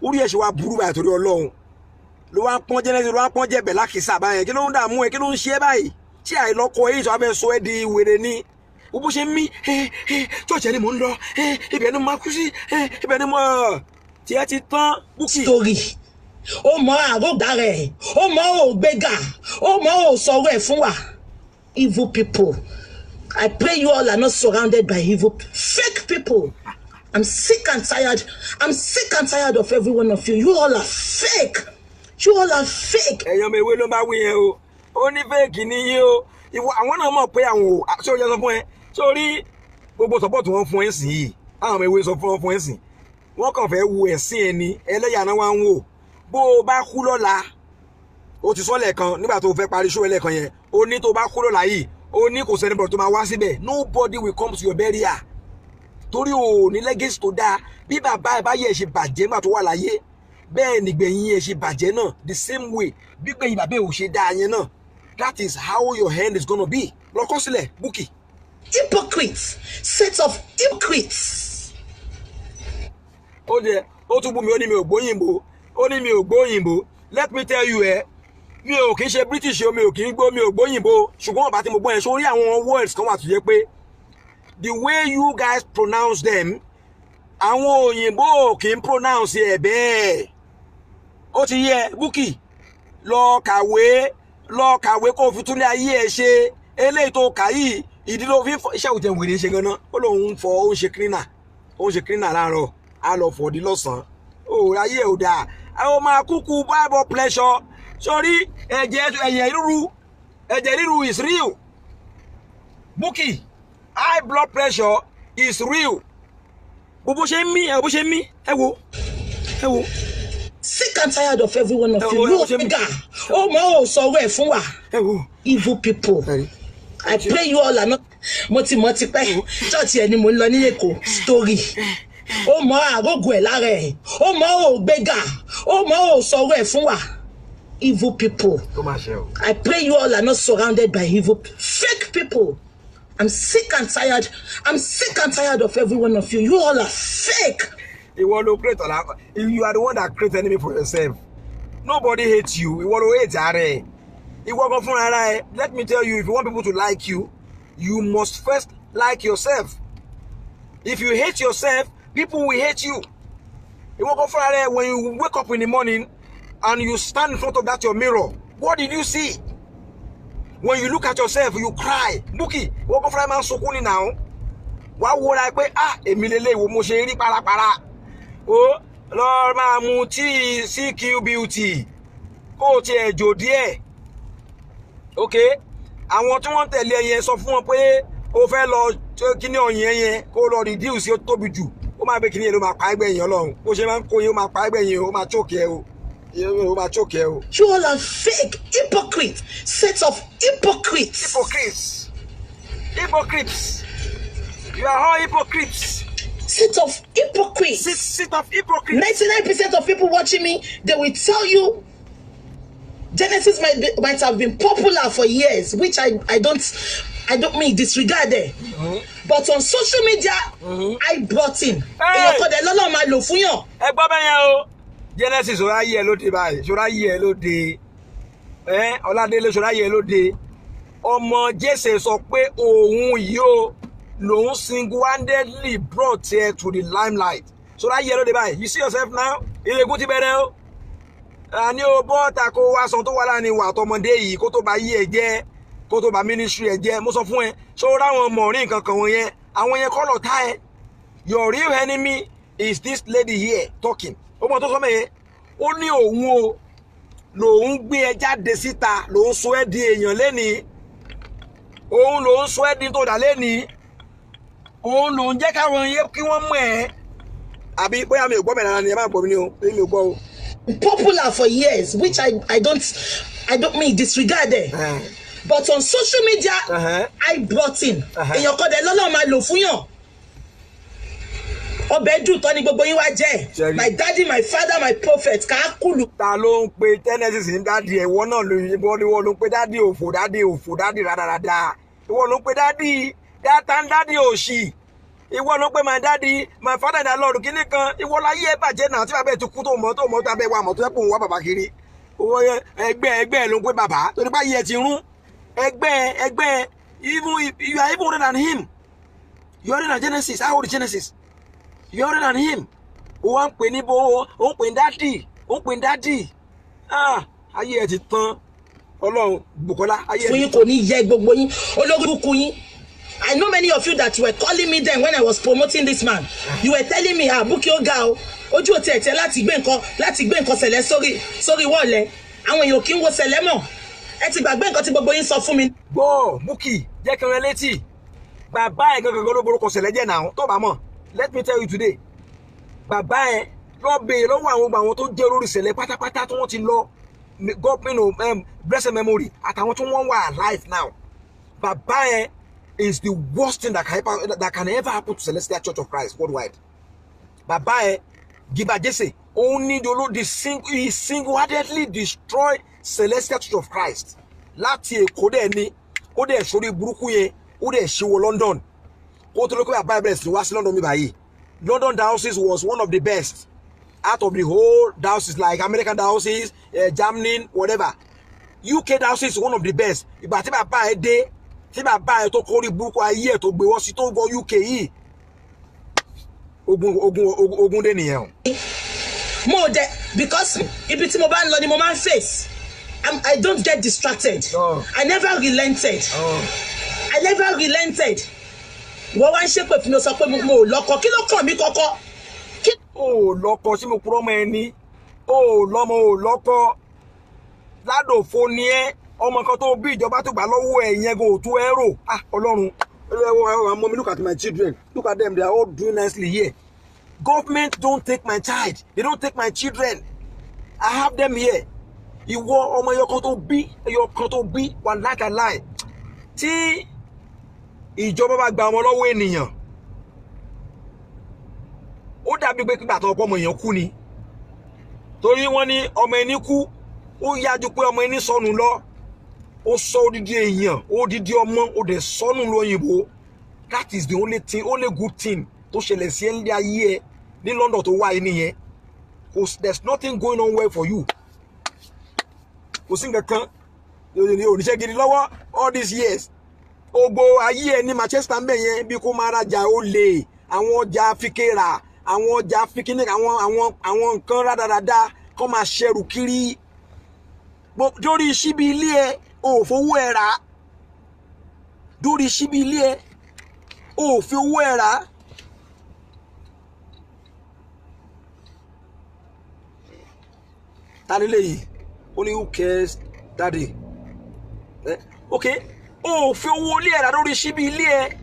orí ẹ̀ ṣe wá burú báyìí torí Ọlọ́run ló wá ń pọ́n Genesis ló wá ń pọ́n jẹ̀bẹ̀ lákìsà báyẹn kí ló ń dààmú ẹ kí ló ń ṣe ẹ báyìí tí àìlọ́kọ èyí tó wá fẹ́ sọ ẹ́ di wèrè ni bó ṣe ń mí church ẹni mò ń lọ ibẹ̀ ni mo máa kú sí ibẹ̀ ni mo tí ẹ ti tán Bukky. story ó mọ àrògbà rẹ̀ ó mọ ògbéga ó mọ òsọ̀rọ̀ ẹ̀ fún wa evil people I pray you all are not surrounded by evil fake people. I'm sick and tired of every one of you. You all are fake. ẹ̀yọ́ mi ewé ló bá wí yẹn o ó ní fake ni yín o ìwọ àwọn náà mọ̀ pé àwọn ò ṣé o jẹ́ sọ fún ẹ sórí gbogbo support wọn fún ẹ sìn yìí àwọn ọmọ ewé sọ fún ẹ sìn wọ́n kàn fẹ́ wo ẹ̀sìn ẹni ẹlẹ́yà náà wá ń wò bó o bá kú lọ́la o ti sọ lẹ́ẹ̀kan nígbà tó o fẹ́ parí show ẹlẹ́ẹ̀kan yẹn o ní tó o bá kú lọ́la yìí o ní kò sẹ́ni bọ̀ tó máa wá síbẹ̀ nobody will come to your burial torí o ní legacy tó dáa bí bàbá ẹ bá yẹ ẹ ṣe bàjẹ́ nígbà tó wà láyé bẹ́ẹ̀ nìgbẹ̀yìn ẹ ṣe bàjẹ́ náà the same way bí gbẹ̀yìn bàbá ẹ ò ṣe dáa yẹn náà that is how your hand is gonna be. Lọ́kọ́sílẹ̀ Bukky. Hypocrites, set of hypocrites. Ó jẹ́ ó tún bú mi ó ní mi ò gbóyìnbó ó ní mi ò gbóyìnbó. Let me tell you mi ò kì í ṣe British o mi ò kì í gbọ́ mi ò gbóyìnbó ṣùgbọ́n ọ̀bá tí mo gbọ́ yẹn sórí àwọn words kan wà tó jẹ́ pé the way you guys pronounce them àwọn òyìnbó ò kì í pronounce ẹ̀ bẹ́ẹ̀. Ó ti yẹ Bukky lọ kàwé kó fi túnlé ayé ẹ̀ ṣe eléyìí tó kà yìí ìdí ló fi iṣẹ́ òjẹ̀ wèrè ṣe gan-an ó lóun fọ ó ń ṣe cleaner láàárọ̀ á lọ fọ̀ di lọ́sàn-án ó ayé ò dáa àwọn máa kúkú bible pleasure sórí ẹ̀jẹ̀ ríru is real. Bukky high blood pressure is real. Bó ṣe ń mí ẹ wo. Sick and tired of every one of you. You nigga. Oh my, so where fun wa? Evil people. I pray you all are not moti pe. Church ẹni mo lọ ní Èkó story. Oh my, agogo ẹ lára ẹ. Oh my, o gbéga. Oh my, o so where fun wa? Evil people. I pray you all are not surrounded by evil fake people. I'm sick and tired of every one of you. You all are fake. You are the one that create enemy for yourself. Nobody hates you. You want to hate Are. Let me tell you, if you want people to like you, you must first like yourself. If you hate yourself, people will hate you. When you wake up in the morning and you stand in front of that your mirror, what did you see? When you look at yourself, you cry. Bukky, walk off man sokuni now. What would I pay? Emilele wo mo ṣe rí parapara. Oh, Lord ma mu tea CQ beauty. Kó tiẹ̀ jò díẹ̀. Okay? Àwọn tí wọ́n tẹ̀lé yẹn sọ fún wọn pé ó fẹ́ lọ kíní ọyìn yẹn kó lọ reduce ó tóbi jù. Ó máa bẹ kíní yẹn ló máa pa ẹgbẹ́ yẹn Ọlọ́run. Bó ṣe máa ń kó yẹn ó máa pa ẹgbẹ́ yẹn ó máa choke ẹ o. You all are fake hypocrites, set of hypocrites. Hypocrites. You are all hypocrites. Set of hypocrites. Set of hypocrites. 99% of people watching me, they will tell you Genesis might have been popular for years, which I don't mean disregard it. But on social media, I brought him. Genesis ora yẹ lóde báyìí ṣọ́ra yẹ lóde Ọládélé ṣọ́ra yẹ lóde ọmọ Jésè sọ pé òun yìí ó lòun single-handedly brought her to the limelight ṣọ́ra yẹ lóde báyìí. You see yourself now ìrègùn ti bẹ̀rẹ̀ o àní o bọ́ta kó wá san tó wà láàrin ìwà àtọmọdé yìí kó tó bá yí ẹ jẹ́ kó tó bá ministry ẹ jẹ́ mo sọ fún ẹ ṣọ́ra àwọn ọmọ orí nǹkan kan wọ̀nyẹn àwọn yẹn kọ́ lọ tá ẹ. Your real enemy is this lady here talking. Ó mọ̀ tó sọ mẹ́yẹn ó ní òun o lòun gbé ẹ jáde síta lòun sọ ẹ́ di èèyàn lẹ́ni òun lòun sọ ẹ́ di tó dà lẹ́ni òun lòun jẹ́ káwọn yẹ kí wọ́n mọ̀ ẹ́ àbí bóyá mi ò gbọ́ mẹ́rin ni ẹ má gbọ́ mi ní o mi ò gbọ́ o. Popular for years, which I don't mean disregard it. But on social media, I brought him. Èèyàn kọ́ dẹ̀ lọ́lọ́ máa lò fún yàn. Ọbẹ̀dù tọ́ ni gbogbo yín wá jẹ́. My daddy, my father, my prophet. Kàákùlù. Ta ló ń pe Genesis ní dádì ẹ̀ ìwọ náà ìwọ ló ń pe dádì òfò dádì rádaràda. Ìwọ ló ń pe dádì dádì òṣì. Ìwọ ló ń pe my daddy, my father and the Lord kíní kan. Ìwọ láyé ẹ bàjẹ́ náà tí bàbá ẹ ti kú tó mọ́ tó abẹ́ wa mọ̀ tó yẹ kó ń wá bàbá kiri. Ẹgbẹ́ ló ń pe bàbá torí bá yẹ ti rún. Ẹgbẹ́ even you are even older than him. You are older than Genesis. How old is Genesis? You are older than him. Ó wá ń pè ní bó ó ń pè dádì. Ayé ẹ ti tán. Ọlọ́run Bùkọ́lá ayé ẹ. Fún yín kò ní yẹ gbogbo yín. Olórí kúkú yín. I know many of you that were calling me then when I was promoting this man. You were telling me, Bukky Oga o. Ojú òtí ẹ̀tẹ́ láti gbé nǹkan ṣẹlẹ̀ sórí wọ́ọ̀lẹ̀. Àwọn èèyàn kì í wo ṣẹlẹ̀ mọ́. Ẹ ti gbàgbé nǹkan tí gbogbo yín sọ fún mi. Gbọ́ Bukky jẹ́ kí n rẹ létí. Bàbá ẹ̀ gangan ló borúkọ ṣẹlẹ̀ jẹ́ náà tó bá mọ̀. Let me tell you today. Bàbá ẹ̀ lọ bèèrè lọ́wọ́ àwọn tó jẹ́ olórí ṣẹlẹ̀ pátápátá tí wọ́n ti lọ. God bless her memory. Àtàwọn tí wọ́n wà alive now. Bàbá ẹ̀ is the worst thing that can ever happen to Celestial Church of Christ worldwide. Bàbá ẹ̀ Gíbà Jésè he single-handedly destroyed Celestial Church of Christ. láti Èkó dẹ̀ ni ó dẹ̀ sórí burúkú yẹn ó dẹ̀ ṣe wọ London kó tó ló pé bàbá ẹ̀bẹ̀rẹ̀ sí wá sí London mi báyìí. London diocese was one of the best out of the whole diocese, like American diocese, Germany, whatever. UK diocese is one of the best. Ìgbà tí bàbá ẹ dé tí bàbá ẹ tó kórí burúkú ayé ẹ tó gbé wọ́n sí tó gbọ́ UK yìí ogun dé nìyẹn o. Mo de because ibi tí mo bá ń lọ ni mo máa ń face. I don't get distracted. I never relented. I never relented. Wọ́n wá ń ṣépè fún mi sọ pé mo lọ́kọ kí ló kàn mí kọ́kọ́. O lọ́kọ sí mo purọ́ mọ́ ẹni o lọ́mọ o lọ́kọ ládòfo ni ẹ ọmọ kan tó bí ìjọba tó gbà lọ́wọ́ ẹ̀ yẹn go to ẹ̀rọ Ọlọ́run mommy, look at my children, look at them, they are all doing nicely here. Government don't take my child, they don't take my children. I have them here. Ìwọ ọmọ ẹyọ kan tó bí wà lákàláì tí ìjọba bá gba ọmọ lọ́wọ́ ènìyàn ó dàbí pé kígbà tó ọmọ èèyàn kú ni torí wọ́n ní ọmọ ẹni kú ó yájú pé ọmọ ẹni sọnù lọ ó sọ odidi èèyàn odidi ọmọ ó dẹ̀ sọnù lóyìnbó. That is the only thing, only good thing tó ṣẹlẹ̀ sí ẹ ní ayé ẹ ní London tó wá yìí nìyẹn. Cause there's nothing going on well for you. Kò sí nǹkan kan oníṣẹ́ gidi lọ́wọ́ all these years. Ogbo ayé ẹ ní Manchester ń bẹ̀ yẹn bí kò máa rajà ó lè àwọn ọjà fikera àwọn ọjà fikini àwọn nǹkan rádaràda kọ́ máa ṣẹrù kiri. Dórí síbi ilé ẹ ò fowó ẹ rà. Dórí síbi ilé ẹ ò fi owó ẹ rà. Ta ni léyìí? Only who cares daddy. Okay. Ò fi owó ilé ẹ rà lórí síbi ilé ẹ.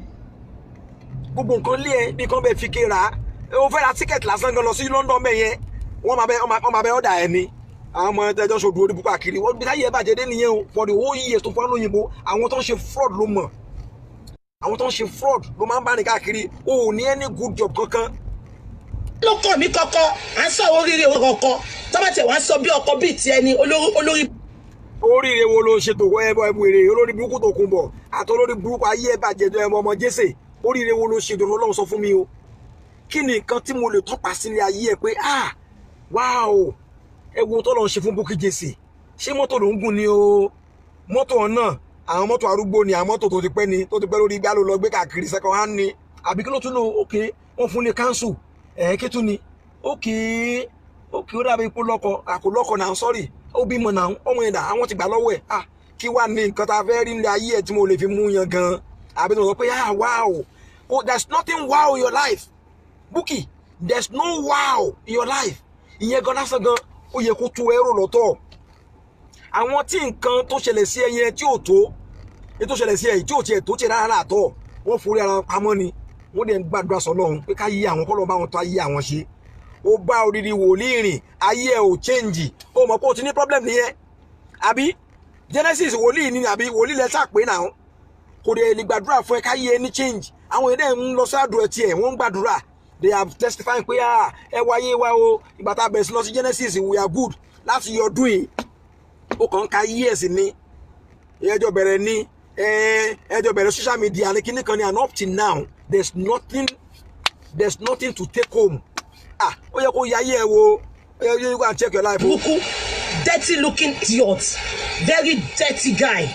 Gbogbo nǹkan ilé ẹ bí kan bẹ fi kera. Ó fẹ́ ra ticket lásán gan lọ sí London bẹ́ẹ̀ yẹn. Wọ́n máa bẹ ọ̀dà ẹ ni. Àwọn ọmọ ẹjọ́ ṣojú orí búkà kiri wọ́n bí táyé bàjẹ́ dé nìyẹn o for the whole year tó fún lóyìnbó àwọn tó ń ṣe fraud ló mọ̀ àwọn tó ń ṣe fraud ló máa ń bá ní káàkiri o ò ní any good job kankan. ló kàn mí kọ́kọ́ à ń sọ oríire kọ̀ọ̀kan tọ́mọ̀tẹ̀ wá sọ bí ọkọ bíi ti ẹni olórí. Oríire wo ló ṣètò ẹbọ èrè olórí burúkú tó kún bọ̀ àti olórí burúkú ayé ẹ bàjẹ́ ọmọ Jésè oríire wo ló ṣètò Ọlọ́run sọ fún mi o kí ni nǹkan tí mo lè tọ́pa sílé ayé ẹ pé wow ẹwo tó lọ ṣe fún Bukky Jesse ṣé mọ́tò ló ń gùn ni o mọ́tò náà àwọn mọ́tò arúgbó ni àwọn mọ́tò tó ti pẹ́ lórí igbá ló lọ gbé káàkiri second hand ni àbí kí ló tún lò ókè wọ́n fún ní council kí tún ni ókè ó dàbí ipò lọ́kọ àkólọ́kọ náà sọ́rí ó bímọ náà ọmọ ẹ̀dá àwọn ti gbà lọ́wọ́ ẹ̀ kí wá ní nǹkan tá a fẹ́ rí nílé ayé ẹ̀ tí mo lè fi mú yan gan àbí tó sọ pé wow there's nothing wow in your life Bukky there's no wow in your life ìyẹn gan lásán gan ó yẹ kó tú ẹrọ lọ́tọ̀ àwọn tí nǹkan tó ṣẹlẹ̀ sí ẹyẹ tí ò tó ètò ṣẹlẹ̀ sí ẹyẹ tí ò tiẹ̀ tó tiẹ̀ rárá àtọ̀ wọ́n forí ara pamọ́ ni wọ́n dẹ̀ ń gbàdúrà sọ́lọ́run pé ká yí àwọn kọ́lọ́ bá wọn tó ayé àwọn ṣe ó bá odidi wòlíì rìn ayé ẹ̀ ò change ó mọ̀ pé ó ti ní problem nìyẹn àbí Genesis wòlíì ni àbí wòlíì lẹ́sà pé náà kò dé lè gbàdúrà fún ẹ ká yí ẹ ní change àwọn èdè ń lọ sáàdù ẹ tiẹ̀ wọ́n ń gbàdúrà they have testified pé ẹ wáyé wá o ìgbà tá a bẹ̀rẹ̀ sí lọ sí Genesis we are good láti yọ ọdún yìí ó kàn ka years ni ẹjọ́ bẹ̀rẹ̀ ní ẹjọ́ bẹ̀rẹ̀ social media ní kíní kan ní and up till now there's nothing to take home ó yẹ kó yáyé ẹ wo you go and check your life. Buku dirty looking idiot very dirty guy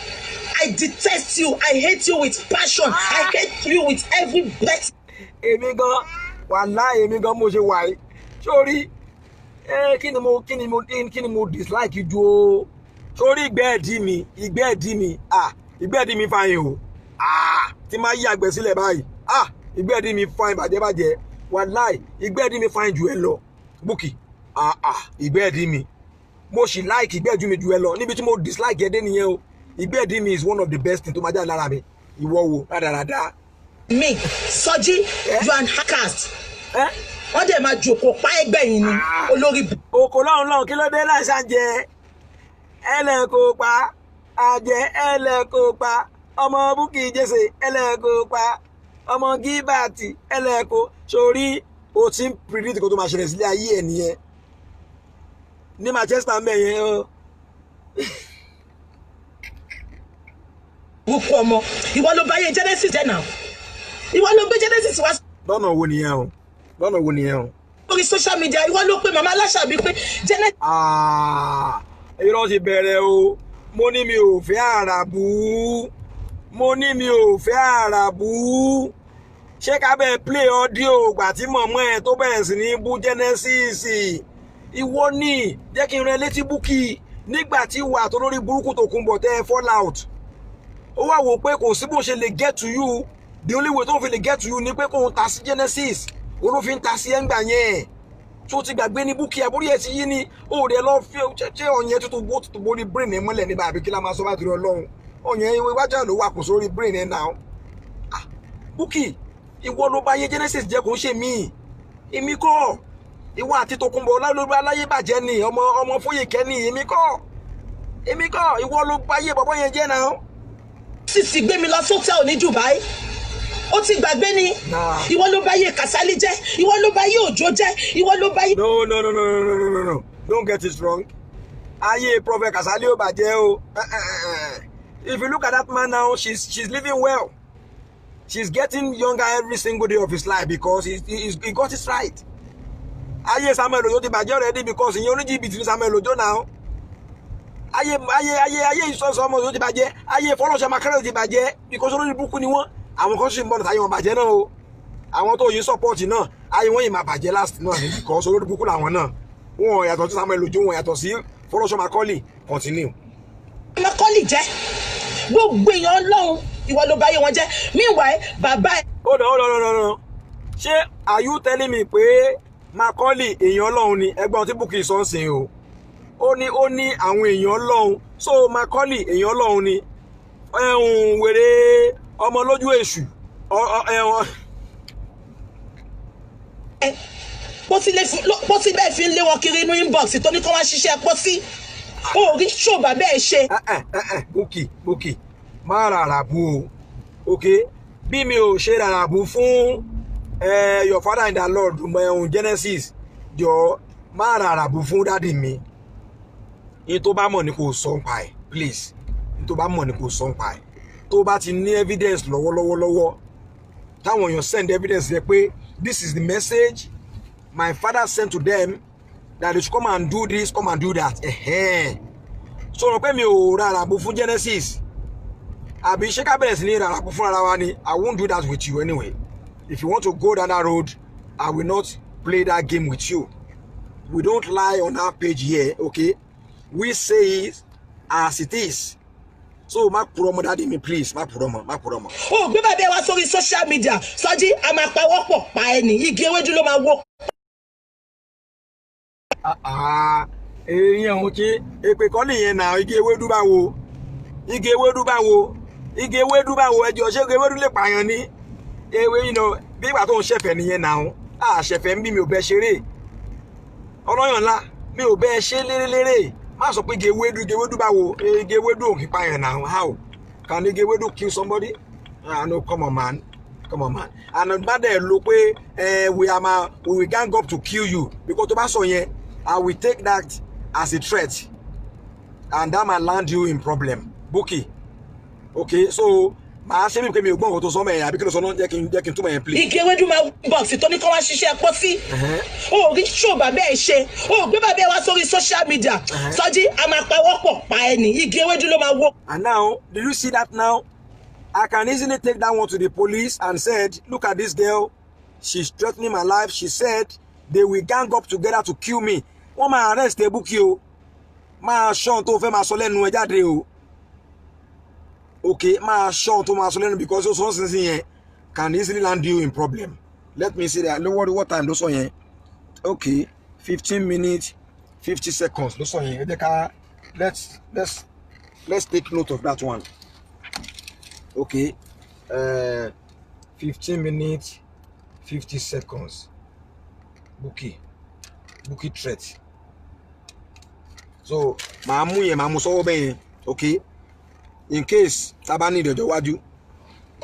I detest you I hate you with passion I hate you with every breath. èmi gan wàláhì èmi gan mo ṣe wà yìí sórí kí ni mo dislike ju o sórí ìgbẹ́ ẹ̀dí mi fine o tí máa yí àgbẹ̀ sílẹ̀ báyìí ìgbẹ́ ẹ̀dí mi fine bàjẹ́ wàláhì ìgbẹ́ ẹ̀dí mi fine ju ẹ lọ Bukky ìgbẹ́ ẹ̀dí mi mo sì like ìgbẹ́ ẹ̀dí mi ju ẹ lọ níbi tí mo dislike ẹ dé nìyẹn o ìgbẹ́ ẹ̀dí mi is one of the best thing tó máa jáde lára mi ìwọ wo rádaràda. me Soji you and hackers wọ́n dẹ̀ máa jòkó pa ẹgbẹ́ yìí ni olórí. òkò lọ́run kí ló dé láìsàn jẹ ẹlẹ́kọ̀ọ́ pa àjẹ ẹlẹ́kọ̀ọ́ pa ọmọ Bukky Jesse ẹlẹ́kọ̀ọ́ pa ọmọ Gíbàtì ẹlẹ́kọ̀ọ́ sórí o ti ń predict kó tó máa ṣẹlẹ̀ sílé ayé ẹ̀ nìyẹn ní Manchester mẹ́yẹn o Buku ọmọ. Ìwọ ló bá yé Genesis jẹ́ now. Ìwọ ló gbé Genesis wá. Lọ́nà wo nìyẹn o? Lọ́nà wo nìyẹn o? Lórí social media, ìwọ ló pé Mama Aláṣàbí pé Genesis. Irọ́ ti bẹ̀rẹ̀ o. Mo ní mi ò fẹ́ àràbù. Mo ní mi ò fẹ́ àràbù. Ṣé ká bẹ́ẹ̀ play audio gbà tí mọ̀mọ́ ẹ̀ tó bẹ̀rẹ̀ sí ní bú Genesis? Ìwọ ní jẹ́ kí n rẹ létí Bukky nígbà tí wà tó lórí burúkú Tòkunbọ̀ tẹ́ fall out. Ó wá wò pé kò sí bó ṣe lè get to you. The only way tó fi lè get to you ni pé kó ta sí Genesis. Olófin ta sí ẹ̀ngbà yẹn. Tó ti gbàgbé ní Bukky àbúrí ẹ̀ ti yí ni. Ó rẹ̀ lọ fi ṣe ọ̀yẹ́ tó bó tó borí brain ẹ̀ mọ́lẹ̀ níbà àbí kí la máa sọ bá torí Ọlọ́run. Ọ̀yẹ́ iwájú ló wà kò sórí brain ẹ̀ now. Bukky, ìwọ ló bá yé Genesis jẹ́ kó ṣe mí. Èmi kọ́. Ìwọ àti Tòkunbọ̀ Ọláolúwa aláyé bàjẹ́ ni ọmọ Fóyèkẹ́ ni èmi kọ́. Ìwọ ló bá yé bọ̀bọ́ yẹn jẹ́ now. Sisi gbé mi lọ sọ́tẹ̀ ní Dubai. Ó ti gbàgbé ni. Ìwọ ló bá yé Kasali jẹ́. Ìwọ ló bá yé Òjó jẹ́. Ìwọ ló bá yé. No. Don't get it wrong. Ayé Prophet Kasali ó bàjẹ́ o. If you look at that man now, she's living well. She's getting younger every single day of his life because he got it right. Ayé Samuel Ojo ti bàjẹ́ already because ìyẹn oníjìbìtì ní Samuel Ojo now. Ayé ìsọ̀sọ̀ ọmọ Ojo ti bàjẹ́. Ayé Fọlọ́ṣọ́ Makarel ti bàjẹ́ because olórí burúkú ni wọ́n. Àwọn kan sì ń bọ̀ láyé wọn bàjẹ́ náà o. Àwọn tó yí support náà ayé wọn yìí máa bàjẹ́ last náà ní because olórí burúkú làwọn náà. Wọn yàtọ̀ sí Samuel Ojo, wọn yàtọ̀ sí Fọlọ́ṣọ́ Makarel. Continue. Macaulay jẹ́ gbogbo èèyàn Ọlọ́run ìwọ ló bá yé wọn jẹ́. Meanwhile bàbá ẹ̀. Hold on. Ṣé are you telling me pé Macaulay èèyàn Ọlọ́run ni ẹgbọ́n tí Bukky sọ ń sìn o? Ó ní àwọn èèyàn Ọlọ́run. So Macaulay èèyàn Ọlọ́run ni. Wèrè ọmọ lójú èṣù. Pósí bẹ́ẹ̀ fi ń lé wọn kiri inú inbox tó ní kó wá ṣiṣẹ́ pósí. Ó rí ṣó bàbá ẹ̀ ṣe. Bukky má ràràbù o. Okay? Bí mi ò ṣe ràràbù fún your father in the Lord Genesis jọ má ràràbù fún daddy mi. In tó bá mọ̀ ní kò sọ pa ẹ̀ please. In tó bá mọ̀ ní kò sọ pa ẹ̀. Tó bá ti ní evidence lọ́wọ́ táwọn èèyàn send evidence yẹ pé this is the message my father sent to them that they should come and do this, come and do that. So rò pé mi ò ràràbù fún Genesis. Àbí ṣé ká bẹ̀rẹ̀ sí ní ràràbù fún ara wa ni. I won't do that with you anyway. If you want to go down that road, I will not play that game with you. We don't lie on our page here, okay? We say it as it is. So má purọ́ mọ́ daddy mi please, má purọ́ mọ́. Ó gbé bàbá wa sórí social media. Sọjí a máa pawọ́pọ̀ pa ẹni. Igi ewédú ló máa wó. Èèyàn òkè èpè kọ́ nìyẹn náà igi ewédú bá wo. Igi ewédú bá wo ẹjọ́ ṣé igi ewédú lè pààyàn ní. Ewé bí ìgbà tó ń ṣẹ̀fẹ̀ nìyẹn náà. Ṣẹ̀fẹ̀ ń bí mi ò bẹ́ ṣeré. Ọlọ́yàn ńlá mi ò bẹ́ ṣe lérelére. Má sọ pé igi ewédú bá wo. Igi ewédú ò kì í pààyàn náà. How? Can igi ewédú kill somebody? No, come on man. And bá dẹ̀ lo pé we will gang up to kill you because tó bá sọ yẹn I will take that as a threat and that might land you in problem. Bukky. Okay, so màá ṣe mí pé mi ò gbọ́ nǹkan tó sọ mẹ́rin àbí kí ló sọ náà jẹ́ kí n túmọ̀ yẹn please. Igi ewédú máa bọ̀ọ̀sì tó ní kó wá ṣiṣẹ́ pósí. Ó rí ṣó bàbá ẹ̀ ṣe. Ó gbé bàbá ẹ̀ wá sórí social media. Sọjí a máa pawọ́pọ̀ pa ẹni. Igi ewédú ló máa wó. And now, did you see that now? I can easily take that one to the police and said, look at this girl. She's threatening my life. She said they will gang up together to kill me. Wọ́n máa arrest Bukky o. Máa ṣọ́n tó fẹ́ máa sọ lẹ́nu ẹ jáde o. Okay, máa ṣọ́n tó máa sọ lẹ́nu because those ones yẹn can easily land you in problem. Let me see that. What time ló sọ yẹn? Okay, 15 minutes, 50 seconds ló sọ yẹn. Ẹ jẹ́ ká let's take note of that one. Okay, 15 minutes, 50 seconds. Bukky threat. So, màá mú sọ́wọ́ bẹ́yẹn, okay? In case taba ní ìdọ̀jọ́ wájú.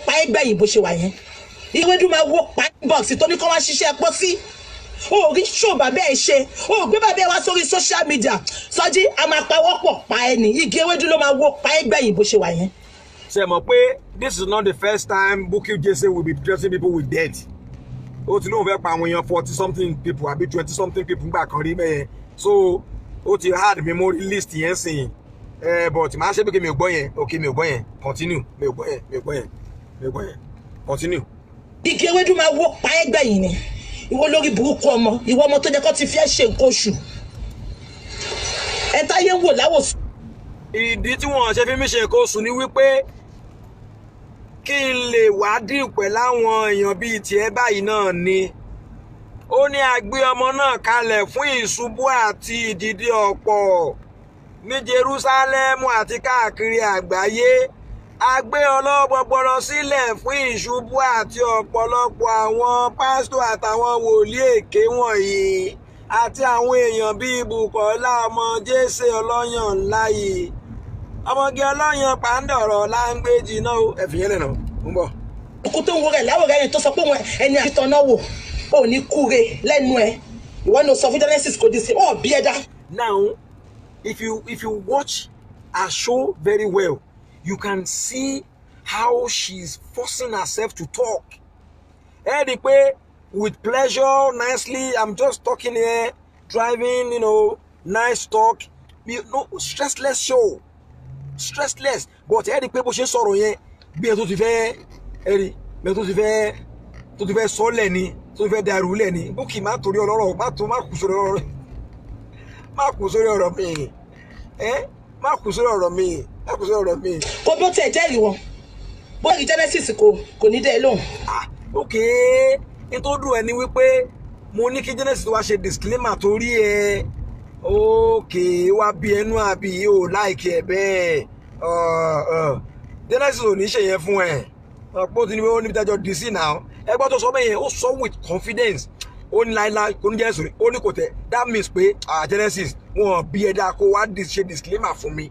Pa ẹgbẹ̀yìn bó ṣe wà yẹn. Ewédú máa wó pa inbox tó ní kó wá ṣiṣẹ́ pósí. Ó rí ṣó bàbá ẹ̀ ṣe. Ó gbé bàbá ẹ̀ wá sórí social media. Sọjí a máa pawọ́pọ̀ pa ẹni. Igi ewédú ló máa wó pa ẹgbẹ̀yìn bó ṣe wà yẹn. Ṣé mọ̀ pé this is not the first time Bukky Jesse will be threatening people with death. Ó ti lóun fẹ́ pa àwọn èèyàn 40 something people àbí 20 something people gbà kan rí mẹ́yẹn. So ó ti hard memory list yẹn sìn. But màá ṣe pé kí mi ò gbọ́ yẹn. Okay, mi ò gbọ́ yẹn. Continue. Mi ò gbọ́ yẹn. Continue. Igi ewédú máa wó pa ẹgbẹ́ yìí ni. Ìwọ lórí burúkú ọmọ. Ìwọ ọmọ tó jẹ́ kó ti fi ẹ́ ṣe nǹkan oṣù. Ẹ táyé ń wò láwòsàn. Ìdí tí wọ́n ṣe fi mí ṣe nǹkan oṣù ni wípé kí n lè wá dín pẹ̀lú àwọn èèyàn bíi tiẹ̀ báyìí náà ni. Ó ní a gbé ọmọ náà kalẹ̀ fún ìṣubú àti ìdìde ọ̀pọ̀ ní Jerúsálẹ́mù àti káàkiri àgbáyé. A gbé ọlọ́gbọgbọrọ sílẹ̀ fún ìṣubú àti ọ̀pọ̀lọpọ̀ àwọn pásítọ̀ àtàwọn wòlíì èké wọ̀nyí àti àwọn èèyàn bíi Bùkọ́lá ọmọ Jésè ọlọ́yàn ńlá yìí. Ọmọge ọlọ́yàn pàǹdọ̀rọ̀ láńgbéjì náà ẹ̀fìyẹn lẹ́nà ń bọ̀. Òkú tó ń wo rẹ̀ láwòrán ẹni tó sọ pé ẹni àtìtàn náà wò ó ní kúre lẹ́nu ẹ̀. Ìwọ ni o sọ fún Genesis kò dì sí ọ̀ bí ẹ̀dá. Now, if you watch her show very well, you can see how she's forcing herself to talk. Ẹ rí i pé with pleasure, nicely, I'm just talking here, driving, nice talk. Stressless show. Stressless. But ẹ rí i pé bó ṣe sọ̀rọ̀ yẹn bí ẹ tó ti fẹ́ sọ́lẹ̀ ni, tó ti fẹ́ dàrú lẹ̀ ni. Bukky má torí ọlọ́rọ̀, má kù sórí ọ̀rọ̀. Má kù sórí ọ̀rọ̀ mi. Má kù sórí ọ̀rọ̀ mi. Kò bí ó tiẹ̀ jẹ́rìí wọn. Bóyá Genesis kò ní dẹ́ lóhùn. Okay. Nítorí dùn ẹ ni wípé mo ní kí Genesis wá ṣe disclaimer torí ẹ. Okay, wá bí ẹnu àbí o like ẹ bẹ́ẹ̀. Genesis ò ní ṣe yẹn fún ẹ. Ọ̀pọ̀ tí ó níbi tájọ DC now. Ẹgbọ́n tó sọ bẹ́ẹ̀ yẹn ó sọ with confidence. Ó ní láíláí kò ní Genesis ó ní kò tẹ̀. That means pé Genesis wọn bí ẹ̀dá kó wá ṣe disclaimer fún mi.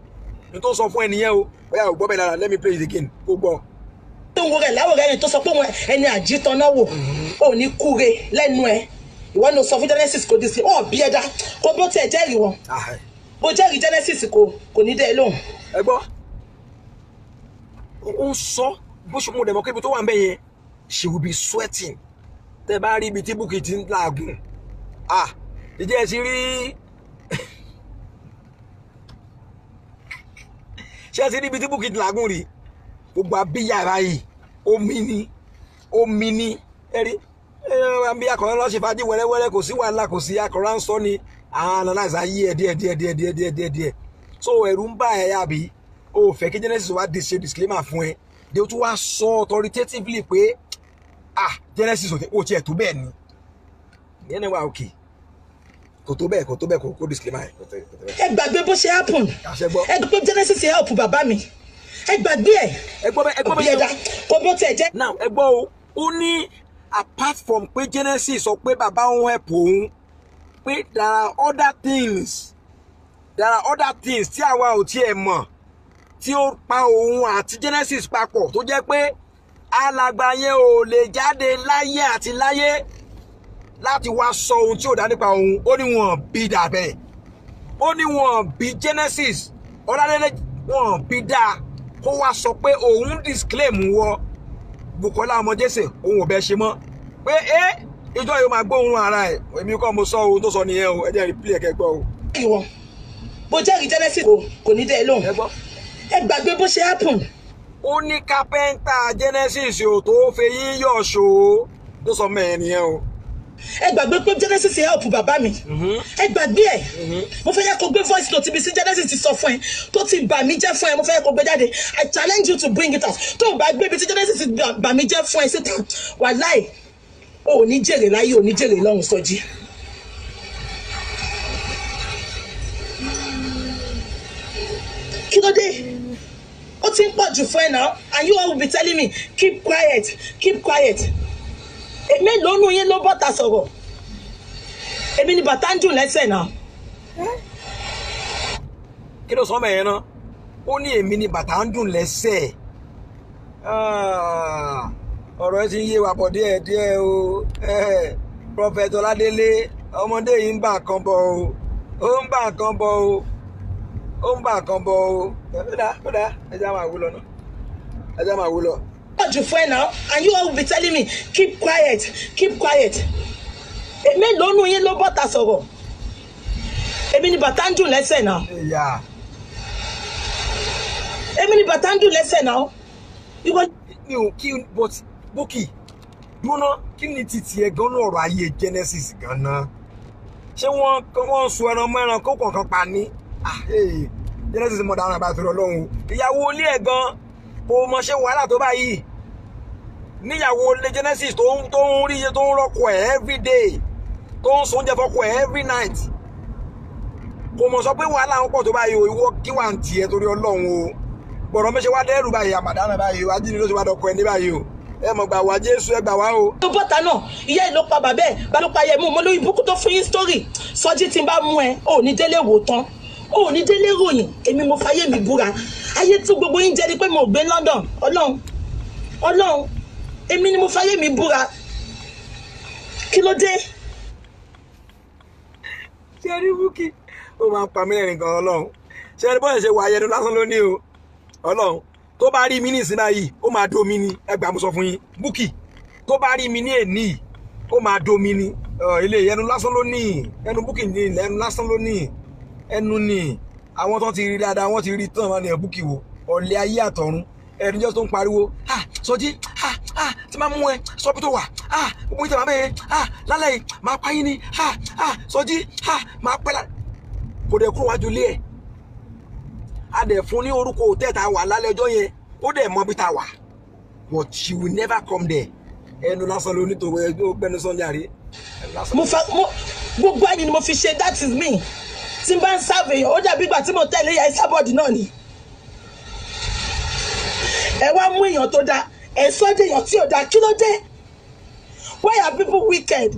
Ní tó sọ fún ẹnìyẹn o. Bóyá ò gbọ́ bẹ́ẹ̀ lára, let me play it again. Kó gbọ́. Tó ń wo rẹ̀ láwòrán ẹni tó sọ pé ẹni àjítọ́ náà wò ó ní kúre lẹ́nu ẹ̀. Ìwọ ni o sọ fún Genesis kò dì sí ọ̀ bí ẹ̀dá. Kò bí ó tiẹ̀ jẹ́rìí wọn. Bó jẹ́rìí Genesis kò ní dẹ́ lóhùn. Ẹ gbọ́. Ó ń sọ bó ṣe mú dẹ̀mọ́ kébi tó wà ń bẹ̀ yẹn. She will be sweating. Tẹ́ bá rí ibi tí Bukky ti ń làágùn. Ìjẹ́ ẹ ti rí. Ṣé ẹ ti rí ibi tí Bukky ti làágùn rí? Gbogbo abíyàrá yìí omi ní ẹ̀rí àbí akọ̀rọ̀ lọ́ọ́ ṣe fàájì wẹ́rẹ́wẹ́rẹ́ kò sí wàhálà kò sí akọ̀rọ̀ ń sọ ni àwọn analyze ayé ẹ̀ díẹ̀. So ẹ̀rù ń bá ẹ̀ yàbí o fẹ́ kí Genesis wá ṣe disclaimer fún ẹ de o tún wá sọ authoritatively pé Genesis ò tiẹ̀ tó bẹ́ẹ̀ ni ìyẹn náà wà òkè kò tó bẹ́ẹ̀ kò disclaimer ẹ̀. Ẹ gbàgbé bó ṣe happen. Ẹ gbàgbé Genesis help bàbá mi. Ẹ gbàgbé ẹ̀. Ẹ gbọ́ bẹ́ẹ̀ kò bí ó tiẹ̀ jẹ́. Now ẹ gbọ́ o ó ní apart from pé Genesis sọ pé bàbá òun help òun pé there are other things tí àwa ò tiẹ̀ mọ̀ tí ó pa òun àti Genesis papọ̀ tó jẹ́ pé alàgbà yẹn ò lè jáde láyé àti láyé láti wá sọ ohun tí ò dá nípa òun. Ó ní wọn bí dà bẹ́ẹ̀. Ó ní wọn bí Genesis ọ̀làlẹ́lẹ́ wọn bí dà kó wá sọ pé òun disclaim wọ Bùkọ́lá ọmọ Jésè òun ò bẹ́ẹ̀ ṣe mọ́ pé ìjọ yóò máa gbóhùn ara ẹ̀. Èmi kọ́ mo sọ ohun tó sọ nìyẹn o ẹ jẹ́ replay ẹ̀kẹ́ gbọ́ o. Bó jẹ́rìí Genesis kò ní dẹ́ lóhùn. Ẹ gbàgbé bó ṣe happen. Ó ní kápẹ́ńtà Genesis ò tó fẹ́ yíyọ̀ ṣòó tó sọ mẹ́rin nìyẹn o. Ẹ gbàgbé pé Genesis help bàbá mi. Ẹ gbàgbé ẹ̀. Mo fẹ́ yẹ kó gbé voice note ibi sí Genesis ti sọ fún ẹ tó ti bà mí jẹ́ fún ẹ mo fẹ́ yẹ kó gbé jáde. I challenge you to bring it out. Tó o bá gbé ibi tí Genesis ti bà mí jẹ́ fún ẹ síta wàláì ò ní jèrè láyé ò ní jèrè lọ́run Sọjí. Kí ló dé? Ó ti ń pọ̀ jù fún ẹ náà and you all will be telling me keep quiet. Èmi lónú yín ló bọ́ta sọ̀rọ̀. Èmi ni bàtà ń dùn lẹ́sẹ̀ náà. Kí ló sọ ọmọ yẹn náà? Ó ní èmi ni bàtà ń dùn lẹ́sẹ̀. Ọ̀rọ̀ ẹ ti ń yé wa bọ̀ díẹ̀ o. Prophet Ọládélé ọmọdé yìí ń bà kan bọ̀ o. Ó ń bà kan bọ̀ o. Ó dá ẹ já máa wú lọ náà. Ẹja máa wò lọ. Not your friend now, and you all will be telling me, keep quiet, keep quiet. Èmi ló nu yín ló bọ́ta sọ̀rọ̀. Èmi ni bàtà ń dùn lẹ́sẹ̀ náà. Yeah. Èmi ni bàtà ń dùn lẹ́sẹ̀ náà. Mi ò kí but Bukky dúró kí ni títí ẹ gan ọ̀rọ̀ ayé Genesis gan náà ṣé wọ́n sọ ẹran mẹ́ran kó kọ̀ọ̀kan pa ní Genesis mọ̀ dáná bá tọrọ lọ́hùn ìyàwó ilé ẹ̀ gan kò mọ̀ ṣe wàhálà tó báyìí níyàwó ilé Genesis tó ń rí iye tó ń rọ́kọ̀ ẹ̀ every day tó ń sóúnjẹ fọ́kọ̀ ẹ̀ every night kò mọ̀ sọ pé wàhálà ń pọ̀ tó báyìí o ìwọ kí wà ń tiẹ̀ torí Ọlọ́run o bọ̀rọ̀ mẹ́ṣẹ́ wá dẹ́rù báyìí àmàdánà báyìí o ajínigbé ló ti wá dọ̀kọ̀ ẹni báyìí o ẹ mọ̀ gbà wá Jésù ẹ gbà wá o. tó bọ́ta náà ìyá ẹ̀ ló pa bàbá ẹ̀ bá ló pa ayé mú mo lórí ibùkún tó fún yín sítórì Sọjí tí n bá mú ẹ ò ní délé wò tán ò ní délé ròyìn èmi mo fayé mi búra ayé tí gbogbo yín jẹ́ ni pé mo gbé London Ọlọ́run èmi ni mo fayé mi búra kí ló dé. ṣé rí Bukky ó máa ń pa mí lẹ́rìn gan Ọlọ́run ṣé rí bọ́ọ̀lù ṣe wà ayẹnu lásán lónìí o Ọlọ́run tó bá rí mi ní ìsìn báyìí ó máa dó mi ní ẹgbàá mo sọ fún yín Bukky tó bá rí mi ní èní ó máa dó mi ní ilé ẹnu lásán lónìí ẹnu Bukky ní ẹnu lásán lónìí ẹnu ní àwọn tó ti rí dáadáa wọ́n ti rí tán wọn ní ẹ Bukky wo ọ̀lẹ́ ayé àtọ̀run ẹni jẹ́ tó ń pariwo Sọjí tí máa mú ẹ sọ́bí tó wà gbogbo ìtàn máa bẹ́ẹ̀ lálẹ́ yìí máa pa yín ní Sọjí máa pẹ́ lá kò dẹ̀ kúrò wájú ilé ẹ̀ a dẹ̀ fún ní orúkọ hòtẹ́ẹ̀lì tá a wà lálẹ́ ọjọ́ yẹn ó dẹ̀ mọ bí tá a wà but she will never come there ẹnu lásán ló nítorí ẹgbẹ́ gbẹnu sọ́njà rí. mo gbogbo ẹni ni mo fi ṣe that is me tí n bá ń sáàbù èèyàn ó dàbí ìgbà tí mo tẹ̀lé ìyá Ìsábọ̀dì náà ni ẹ wá mú èèyàn tó dáa ẹ sọ́dọ̀ èèyàn tí ò dáa kí ló dé why are people wicked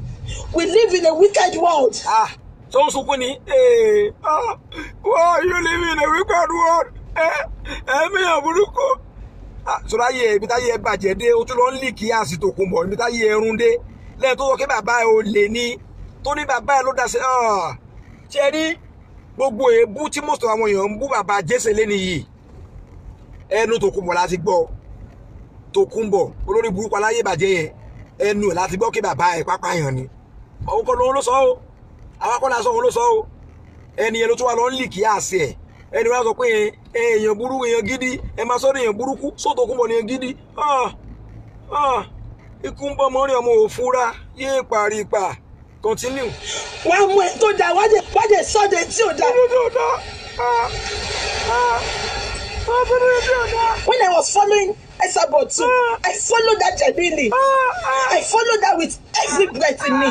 we live in a wicked world. tó ń sunkún ni why you live in a wicked world ẹ̀mí àbúrúkọ sọ̀rọ̀ ayé ibi táyé ẹ bàjẹ́ dé o tún lọ ń lì kí àsìtò kún bọ̀ ibi táyé ẹ rún dé lẹ́yìn tó sọ pé bàbá ẹ ò lè ní tó ní bàbá ẹ ló dá sí ṣe rí gbogbo èébú tí mọ̀sọ̀ àwọn èèyàn ń bú bàbá Jésè lẹ́ni yìí ẹnu Tòkunbọ̀ láti gbọ́ Tòkunbọ̀ olórí burúkú aláyé bàjẹ́ yẹn ẹnu ẹ̀ láti gbọ́ kí bàbá ẹ pápá yàn ni òun kọ́ ló sọ o àwọn akọ́lá sọ òun ló sọ o ẹni yẹn ló tún wà lọ ń lì kí àṣẹ ẹ̀ ẹni wá sọ pé èèyàn burúkú èèyàn gidi ẹ máa sọ́dọ̀ èèyàn burúkú sóòtò Tòkunbọ̀ ní èèyàn gidi ikú ń bọ́ mọ́rin ọmọ òfúra yéé parí pa continue. wà á mú ẹ tó dáa wá dé sọ́dọ̀ tí ò dáa. When I was following Esabod too, I followed that genuinely. I followed that with every breath in me.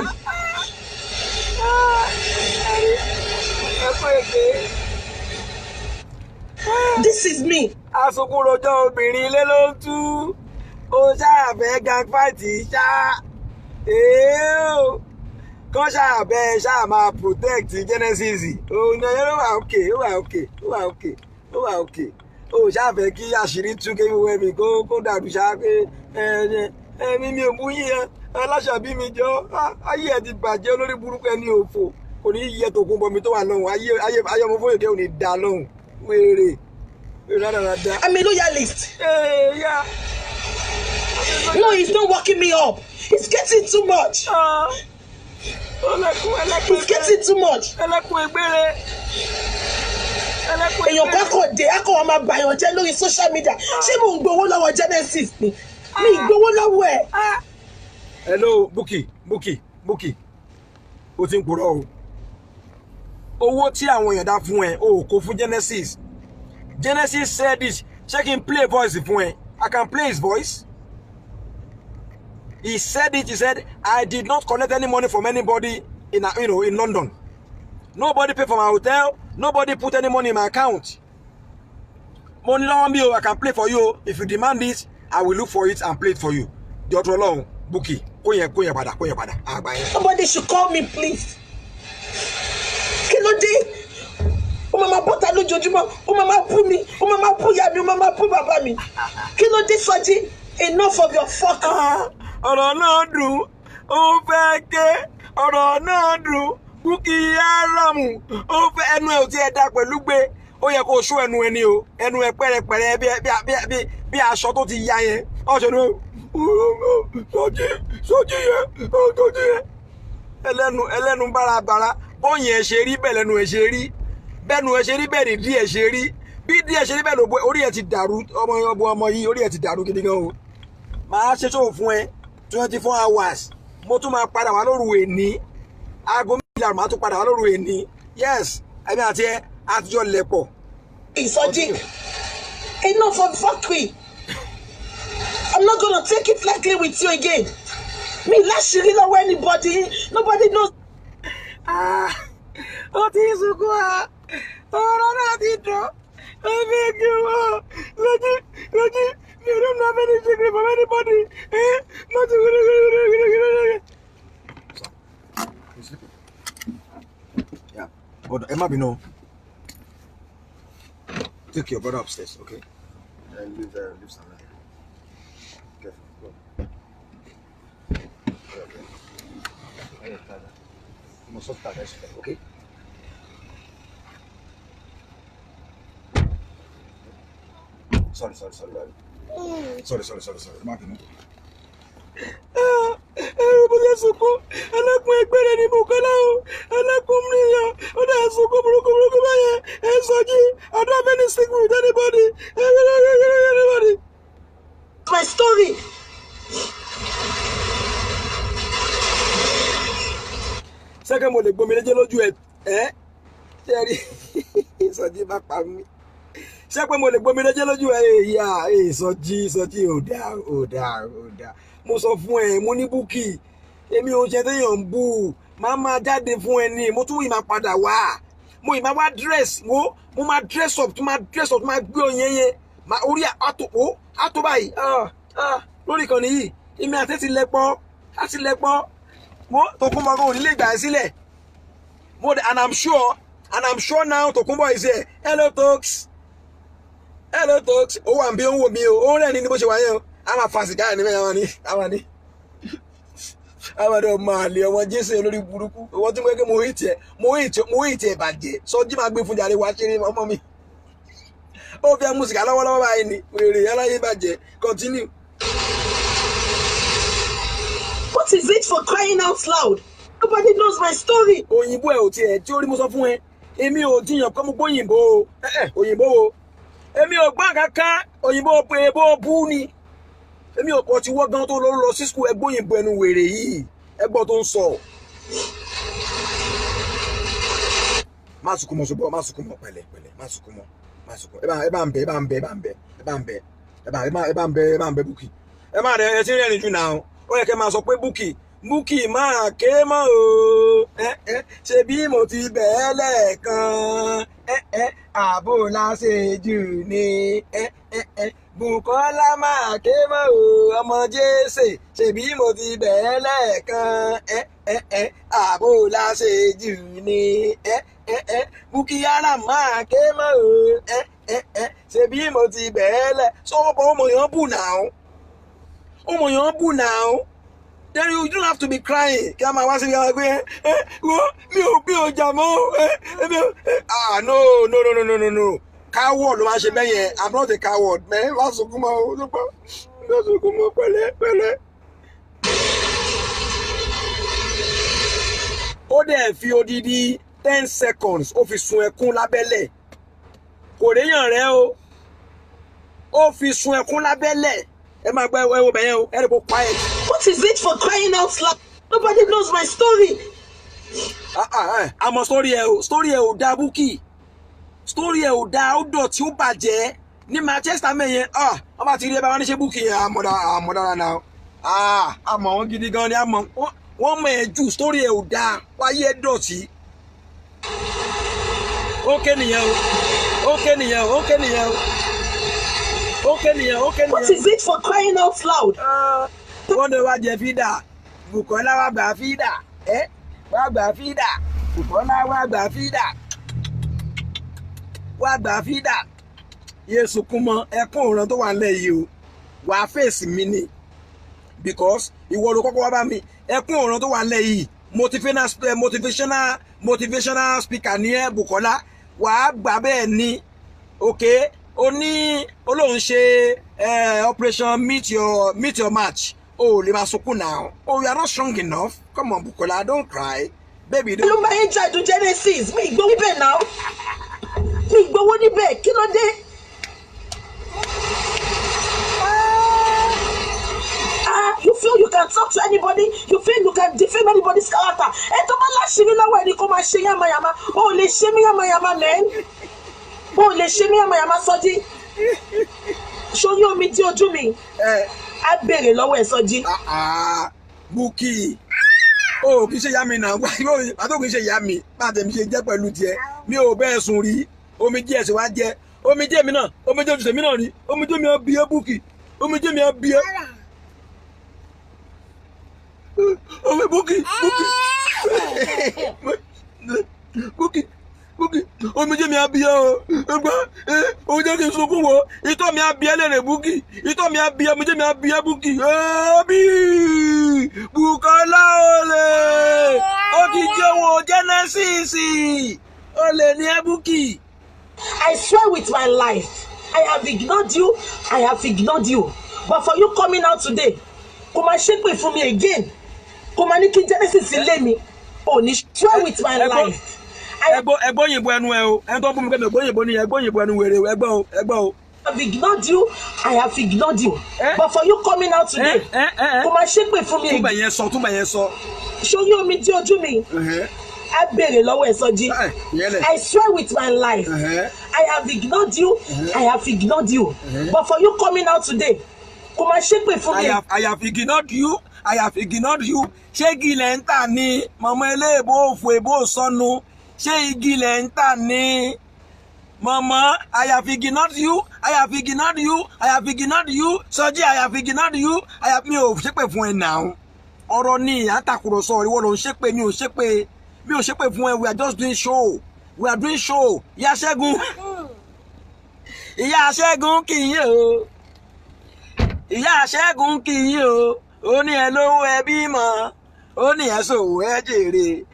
This is me. Asukunrojọ́ obìnrin ilé ló ń tú. Ó ṣàbẹ̀ gang fight ṣá. Kọ́ ṣàbẹ̀ ṣá máa protect Genesis. Ó ní ẹyẹ ló wà òkè. Ó ṣàbẹ̀ kí àṣírí tú kí wọ́n mi kó dàrú ṣá pé mi ò mú yín aláṣàbí mi jọ. Ayé ẹ ti bàjẹ́ olórí burúkú ẹni òfò. Kò ní yẹ Tòkunbọ̀ mi tó wà lọ́hùn. Ayé ọmọ Fóyèdé ò ní dá lọ́hùn. Wèrè. I'm a loyalist. Yeah. No, he's not working me up. He's getting too much. He's getting too much. Èèyàn kọ́kọ́ dé akọ̀ ọmọ àbàyàn jẹ́ lórí social media. Ṣé mò ń gbowó lọ́wọ́ Genesis ni? Mi gbowó lọ́wọ́ ẹ̀. Hello, Bukky. O ti ń purọ́ o. Owó tí àwọn èèyàn dá fún ẹ, o kò fún Genesis. Genesis said this. Check him play voice fún ẹ. I can play his voice. He said it. He said, I did not collect any money from anybody in London. Nobody paid for my hotel. Nobody put any money in my account. Money on me, I can play for you. If you demand this, I will look for it and play it for you. The other long, Bukky. Somebody should call me, please. Kí ló dé? O mama bọ́ta lójoojúmọ́, o mama bú mi, o mama bú ìyá mi, o mama bú bàbá mi. Kí ló dé, Sọjí? Enough of your fuck. Ọ̀rọ̀ náà dùn, ó fẹ́ ké. Ọ̀rọ̀ náà dùn, Bukky Aramu. Ó fẹ́ ẹnu ẹ̀ ò tí ẹ dá pẹ̀lú gbé. ó yẹ kó ṣó ẹnu ẹni o ẹnu ẹ pẹ̀rẹ̀pẹ̀rẹ̀ bí aṣọ tó ti ya yẹn ọṣẹ ni sọjí yẹn ẹlẹ́nu bárabàrà bóyin ẹ ṣe rí bẹ́ẹ̀ lẹ́nu ẹ ṣe rí bẹ́ẹ̀nu ẹ ṣe rí bẹ́ẹ̀ ni díẹ̀ ṣe rí bí díẹ̀ ṣe rí bẹ́ẹ̀ ló bó orí ẹ ti dàrú ọmọ yìí orí ẹ ti dàrú gidi gan o màá ṣe ṣòwò fún ẹ 24 hours mo tún máa padà wá lóru èní aago méjìlá màá tún padà wá lóru èní yes ẹ̀mí àti ẹ àtijọ́ lẹ̀pọ̀. Ìsọjí enough of fuckery. I'm not gonna take it lightly with you again. Me láṣìírí lọ́wọ́ anybody. Nobody knows. Ó ti sunkún ọ̀rọ̀ náà ti dùn. Ẹbí kí wọ́n lójú mi ò don't have any secret from anybody. Not to yeah, but Emma be no. Take your brother upstairs, okay? And leave some. Careful. Go. You must stop that, okay? Sorry. Martin. Everybody sunkún ẹlẹ́kùn ẹgbẹ́ rẹ̀ ní Bùkọ́lá o ẹlẹ́kùn mìíràn ó dà sunkún burúkú báyẹn ẹ Sọjí I don't have any secret with anybody. My story. Sẹ́kẹ̀ mo lè gbomi lẹ́jẹ́ lójú ẹ̀ ṣẹ́rí Sọjí bá pa mí ṣé pé mo lè gbomi lẹ́jẹ́ lójú ẹ̀ ìyá Sọjí ò dáa mo sọ fún ẹ mo ní Búkì èmi ò ṣe téèyàn ń bù máa máa jáde fún ẹ ní mo tún wì máa padà wá mo ì máa wá dress mo máa dress up tó máa gbé oyin yẹn máa orí àtò báyìí lórí ìkànnì yìí èmi àti ti lẹ́pọ̀ mo Tòkunbọ̀ kò ní lè gbà ẹ́ sílẹ̀ and I'm sure now Tòkunbọ̀ is here hello Toks ó wà ń bí ó ń wò mí o ó ń rẹ̀ ní bó ṣe wà yẹn o a máa fa sìgá ní mẹ́rin àwọn ọmọ àlè ọmọ Jésù olórí burúkú owó tí mo gbé mo hìtì ẹ̀ bàjẹ́ Sọjí máa gbé fún jàre wá ṣeré ọmọ mi ó fẹ́ mú sìgá lọ́wọ́lọ́wọ́ báyìí ni wèrè aláyé bàjẹ́ continue. What is it for crying out loud? Nobody knows my story. Òyìnbó ẹ̀ ò tiẹ̀ tí ó rí mo sọ fún ẹ èmi ò jiyàn kọ́ mo gbóyìnbó òyìnbó o èmi ò gbọ́n kankan òyìnbó pé ebó bú ni èmi ò pọ̀ tí wọ́n gan tó lọ sí skul ẹgbẹ́ òyìnbó ẹnu wèrè yìí ẹgbọ́n tó ń sọ. má sunkún mọ́ ṣùgbọ́n má sunkún mọ́ pẹ̀lẹ́ má sunkún ẹ bá ń bẹ Búkì ẹ má rẹ ẹ ti rẹ́rìn jù náà ó yẹ kẹ́ máa sọ pé Búkì máa ké mọ́ o ṣe bí mo ti bẹ̀ẹ́ lẹ́ẹ̀kan ààbò láṣejù ni Bùkọ́lá máa ké mọ́ o ọmọ Jésè ṣe bí mo ti bẹ̀ẹ́ lẹ́ẹ̀kan ààbò láṣejù ni Búkì yàrá máa ké mọ́ o ṣe bí mo ti bẹ̀ẹ́ lẹ̀ sọ́wọ́pọ̀ ọmọ yẹn bù náà. Then you don't have to be crying. Kí a máa wá sí ìyá pé mi ò jà mọ́ no. Coward ló máa ṣe bẹ́ẹ̀ yẹn. I'm not a coward man. Má sunkún mọ́ pẹ̀lẹ́. Ó dẹ̀ fi odidi 10 seconds ó fi sun ẹkún lábẹ́lẹ̀. Kò réyàn rẹ̀ o. Ó fi sun ẹkún lábẹ́lẹ̀. Ẹ máa gbọ́ ẹ wo bẹ̀yẹn o. Ẹ rẹ̀ bó quiet. What is it for crying out loud? Nobody knows my story. Àmọ́ story ẹ ò dá Búkì. Story ẹ ò dá ó dọ̀tí ó bàjẹ́ ní Manchester mẹ́yẹn. Wọ́n bá ti rí ẹ bá wọn ní ṣe Búkì yẹn àmọ̀dára náà. Àmọ́ wọn gidi gan ni àmọ́ wọ́n mọ̀ ẹ́ jù story ẹ ò dá wáyé ẹ dọ̀tí. Ókè nìyẹn. What is it for crying out loud? Wọ́n lè wá jẹ fídà Bùkọ́lá wá gbà fídà Bùkọ́lá wá gbà fídà Yéṣu kún mọ́ ẹkún òran tó wà nílẹ̀ yìí o wà á fèsì mi ni because ìwọ ló kọ́kọ́ wá bá mi ẹkún òran tó wà nílẹ̀ yìí motivational speaker ní ẹ Bùkọ́lá wà á gbà bẹ́ẹ̀ ni okay ó ní Ọlọ́run ṣe operation meet your match oh lè máa sunkún now oh you are not strong enough come on Bukola don't cry baby. ló máa ń jàdù Genesis mi ìgbówó níbẹ̀ náà mi ìgbówó níbẹ̀ kí ló dé. You feel you can talk to anybody, you feel you can defend anybody's character. Ẹ tó bá láṣìírí lọ́wọ́ ẹni kó máa ṣe yàmàyàmà, ó lè ṣe mí yàmàyàmà mẹ́rin, ó lè ṣe mí yàmàyàmà Sọ́jí. Sórí omi tí ojú mi, á béèrè lọ́wọ́ ẹ̀ Sọ́jí. Bukky, ó kì í ṣe ìyá mi náà, àtó kì í ṣe ìyá mi, bá tẹ̀mí ṣe jẹ́ pẹ̀lú tiẹ̀, mi ò bẹ́ẹ̀ sùn rí, omi díẹ̀ sì wá jẹ́, omi díẹ̀ mi náà, omi díẹ̀ òṣìṣẹ́ mi náà rí, omi díẹ̀ mi á bí ẹ́ Bukky, omi díẹ̀ mi á bí ẹ́. Oh, Bukky. Omi jẹ́ mi abíyá o. Ẹgbẹ́ omi jẹ́ kí n sunkún wo. Ìtọ́ mi abíyá lẹ́rẹ̀ Bukky. Ìtọ́ mi abíyá, omi jẹ́ mi abíyá Bukky. Ẹbí Bukola olè. Ó ti jẹ́ wo Genesis. Olè ni ẹ Bukky. I swear with my life, I have ignored you. I have ignored you. But for you coming out today, kò máa ṣépè fún mi again. Kò máa ní kí Genesis lé mi. Oh, ni swear with my life. Ẹgbọ́n yìnbó ẹnu ẹ o. Ẹni tó fún mi kẹ́mi ẹgbọ́n yìnbó ni ẹgbọ́n yìnbó ẹnu wèrè ẹgbọ́n o. I have ignored you. I have ignored you. But for you coming out today, kò máa ṣépè fún mi again. Túbẹ̀ yẹn sọ. Sórí omi tí ojú mi. I béèrè lọ́wọ́ ẹ̀ Sọ́jí. I swear with my life, I have ignored you. I have ignored you. But for you coming out today, kò máa ṣépè fún mi. I have ignored you. I have ignored you. Ṣé igi lẹ̀ ń tà ní mọ̀mọ́ eléèbó òfò èbó sọnù? Ṣé igi lẹ̀ ń tà ní mọ̀mọ́? I have ignored you. I have ignored you. I have ignored you. Sọ́jí, I have ignored you. Mi ò ṣépè fún ẹ náà. Ọ̀rọ̀ ni àtàkùrọ̀sọ ìwọ ló ń ṣépè, mi ò ṣépè fún ẹ. We are just doing show. We are doing show. Ìyá Ṣẹ́gun kì í yé o. Ìyá Ṣẹ́gun kì í yé o. Ó ní ẹ lówó ẹ bímọ, ó ní ẹ ṣòwò ẹ jèrè.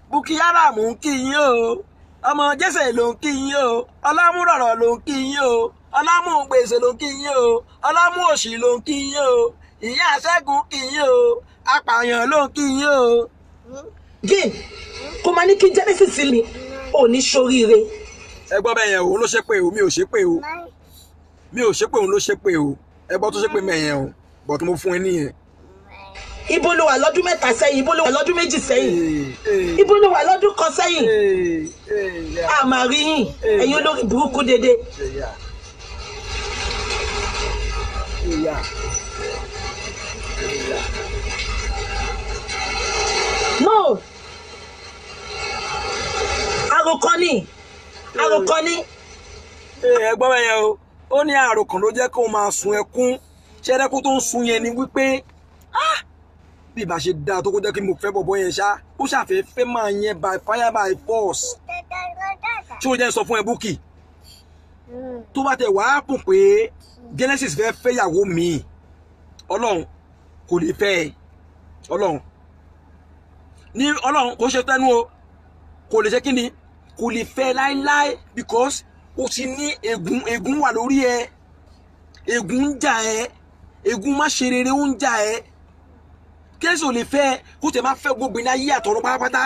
Bukky Haram ń kí yín o. Ọmọ Jésè ló ń kí yín o. Ọlámúrọ̀rọ̀ ló ń kí yín o. Ọlámúgbèsè ló ń kí yín o. Ọlámúòṣì ló ń kí yín o. Ìyá Ṣẹ́gun kí yín o. Apààyàn ló ń kí yín o. Again, kò máa ní kí Genesis mi, ò ní ṣoríire. Ẹ gbọ́ bẹ́ẹ̀ yẹn o, ló ṣépè o, mi ò ṣépè o. Mi ò ṣépè òun ló ṣépè o. Ẹ gbọ́ tó ṣépè mẹ́yẹn o. But mo fún ẹ nìyẹn. Ibo ló wà lọ́dún mẹ́ta sẹ́yìn, ibo ló wà lọ́dún méjì sẹ́yìn, ibo ló wà lọ́dún kan sẹ́yìn. A máa rí yín, ẹ̀yin olórí burúkú dédé. No, àròkàn ni. Ẹ gbọ́ bẹ́ẹ̀ yẹn o, ó ní àròkàn ló jẹ́ kó máa sun ẹkún. Ṣẹ́rẹ́kú tó ń sun yẹn ni wípé bí ìbá ṣe dáa tó kó jẹ́ kí mo fẹ́ bọ̀bọ̀ yẹn ṣá, ó ṣàfẹ́fẹ́ máa yẹn by fire by force. Ṣé o jẹ́ sọ fún ẹ Bukky? Tó bá tẹ̀ wàá pùn pé Genesis fẹ́ fẹ́yàwó mi, Ọlọ́run kò lè fẹ́ ẹ. Ọlọ́run kò ṣe tẹnu o, kò lè ṣe kí ni, kò lè fẹ́ láíláí because o ti ní ègún wà lórí ẹ. Ègún ń jà ẹ́, ègún má ṣe rere ń jà ẹ́. Kẹ́sì ò lè fẹ́ kó tẹ̀ máa fẹ́ gbogbo ní ayé àtọ̀run pátápátá.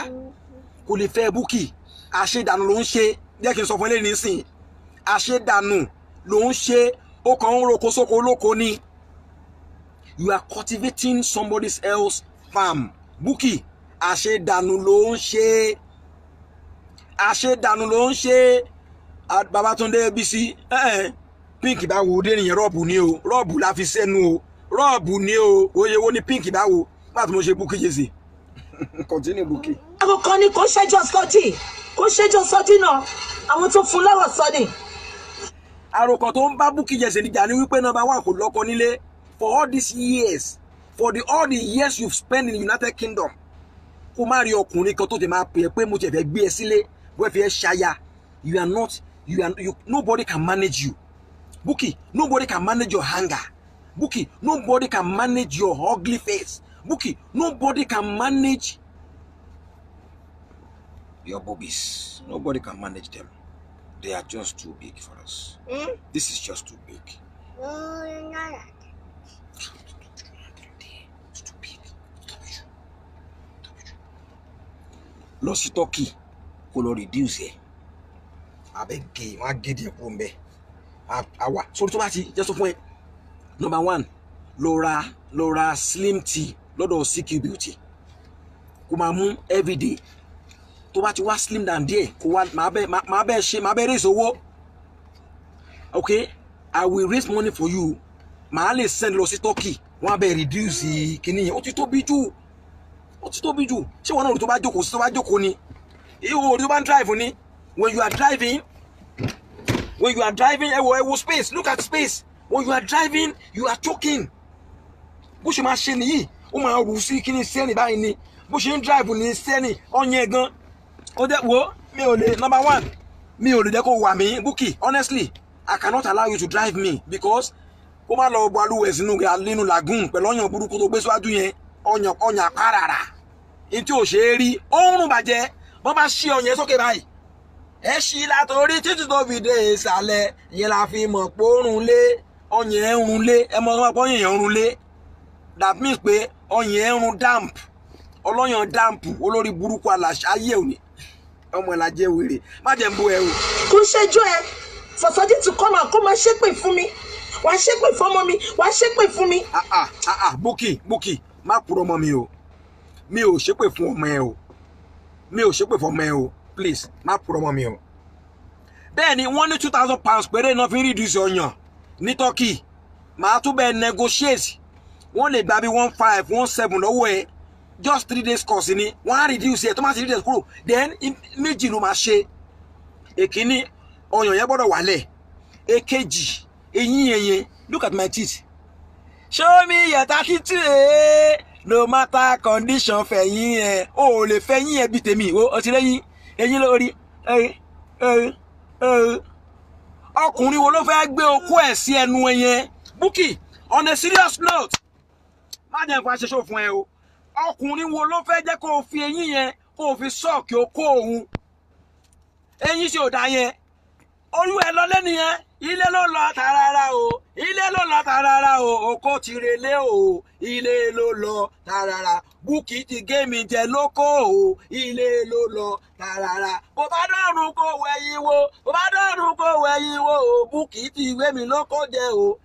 Kò lè fẹ́ Bukky. Àṣedànù ló ń ṣe. Jẹ́ kí n sọ fún ẹ nísìn. Àṣedànù ló ń ṣe. Ó kàn ń roko sóko olóko ni. You are cultivating somebody else's farm. Bukky, àṣedànù ló ń ṣe. Àṣedànù ló ń ṣe. Babatunde Bisi. Pink bá wo dé nìyẹn rọ́ọ̀bù ni o. Rọ́ọ̀bù la fi sẹ́nu o. Rọ́ọ̀bù ni o. Oye wo ni Pink bá wo. Bá tí mo ṣe Bukky Jesse. Continue Bukky. Àkọ́kọ́ ni kò ṣẹ́jọ́ Sọ́jí náà. Àwọn tó fún lọ́rọ̀ sọ ni. Àròkàn tó ń bá Bukky Jesse níjà ni wípé number one kò lọ́kọ nílé. For all these years, all the years you've spent in the United Kingdom. Kó má rí ọkùnrin kan tó ti máa pè é pé mo ti fẹ́ gbé ẹ sílé. Bó ẹ fi ẹ ṣaya. Nobody can manage you. Bukky, nobody can manage your anger. Bukky, nobody can manage your ugly face. Bukky, nobody can manage your boobies. Nobody can manage them. They are just too big for us. This is just too big. It's too big. Lọ sí Turkey, kó lọ reduce ẹ. Abeg, wọ́n á gé díẹ̀ kúrò ńbẹ̀. Àwa sórí tó bá ti jẹ́ sọ fún ẹ. Number 1, lọ ra slim tea lọ́dọ̀ CQ Beauty. Kó máa mú everyday. Tó bá ti wá slim down díẹ̀, kó wá máa bẹ́ raise owó. Okay, I will raise money for you. Màá lè send lọ sí Turkey. Wọ́n á bẹ́ reduce kíní yẹn. Ó ti tóbi jù. Ṣé wọn náà rí tó bá jókòó ni? Ìwọ rí tó bá ń drive ni? When you are driving, ẹ wo space. Look at space. When you are driving, you are choking. Bó ṣe máa ṣe nìyí, ó máa rù sí kíní sẹ́ni báyìí ni. Bó ṣe ń drive ní sẹ́ni, ọ̀yẹ́ gan. Ó dẹ́ wo, mi ò lè, number 1, mi ò lè jẹ́ kó wà mí, Bukky. Honestly, I cannot allow you to drive me because ó máa lọ balùwẹ̀ nínú lagoon pẹ̀lú ọyàn burúkú tó gbé síwájú yẹn, ọyàn àpáràrà. In tí ò ṣe é rí, ó ń rùn bàjẹ́, bọ́n bá ṣí ọyàn sókè báyìí. Ẹ ṣí látòrí títí tó fi dé ìsàlẹ̀, ìyẹn la fi mọ̀ pé ó rùn lé, ọyàn ẹ̀ ń rùn lé, ẹ mọ̀ ọ́n pé ọyàn ẹ̀ ń rùn lé. That means pé ọyàn ẹ̀ ń rùn damp, ọlọ́yàn damp, olórí burúkú ayé òní. Ọmọ ìlàjẹ wèrè, má jẹ́ ń bú ẹ o. Kò ṣẹjọ́ ẹ for Soji to come and kó máa ṣépè fún mi. Wàá ṣépè fún ọmọ mi, wàá ṣépè fún mi. Bukky, má purọ́ mọ́ mi o. Mi ò ṣépè fún ọmọ ẹ o. Mi ò ṣépè fún ọmọ ẹ o. Please, má purọ́ mọ́ mi o. Bẹ́ẹ̀ ni wọ́n ní £2,000 péré náà fi ń reduce ọyàn ní Turkey. Màá tún bẹ́ẹ̀ negotiate. Wọ́n lè gba bí 15, 17 lọ́wọ́ ẹ. Just 3 days course ni. Wọ́n á reduce ẹ tó máa ti reduce kúrò. Then méjì ló máa ṣe. Èkíní, ọyàn yẹn gbọ́dọ̀ wálẹ̀. Èkejì, eyín yẹn. Look at my teeth. Show me your 32. No matter condition fẹ̀yìn ẹ̀. O ò lè fẹ̀yìn ẹ̀ bí tèmi. O ti lẹ́yìn. Eyín lórí. Ọkùnrin wo ló fẹ́ gbé okó ẹ̀ sí ẹnu ẹ yẹn? Bukky, on a serious note. Má jẹ́ nǹkan ṣoṣo fún ẹ o. Ọkùnrin wo ló fẹ́ jẹ́ kó o fi eyín yẹn kó o fi sọ́ọ̀kì okó òun? Eyín ṣe ò dá yẹn. Olú ẹ lọ lẹ́nu yẹn. Ilé ló lọ tààràrà o. Ilé ló lọ tààràrà o. Oko ti relé o. Ilé ló lọ tààràrà. Bukky ti gé mi jẹ lóko o. Ilé ló lọ tààràrà. Bó bá dọ̀rùn kó wẹ̀yìn wo. Bó bá dọ̀rùn kó wẹ̀yìn wo o. Bukky ti gbé mi lóko jẹ o.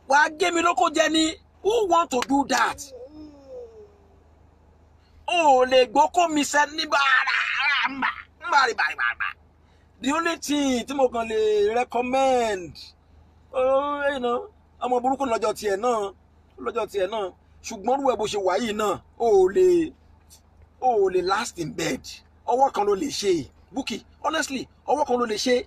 Wàá gé mi lóko jẹ ni. Who want to do that? O lè gbókó mi sẹ́ ní bàrà. The only thing tí mo kàn lè recommend, ọmọ burúkú lọ́jọ́ tiẹ̀ náà, ṣùgbọ́n rú ẹ bó ṣe wà yìí náà, o lè last in bed. Ọwọ́ kan ló lè ṣe, Bukky, honestly, ọwọ́ kan ló lè ṣe.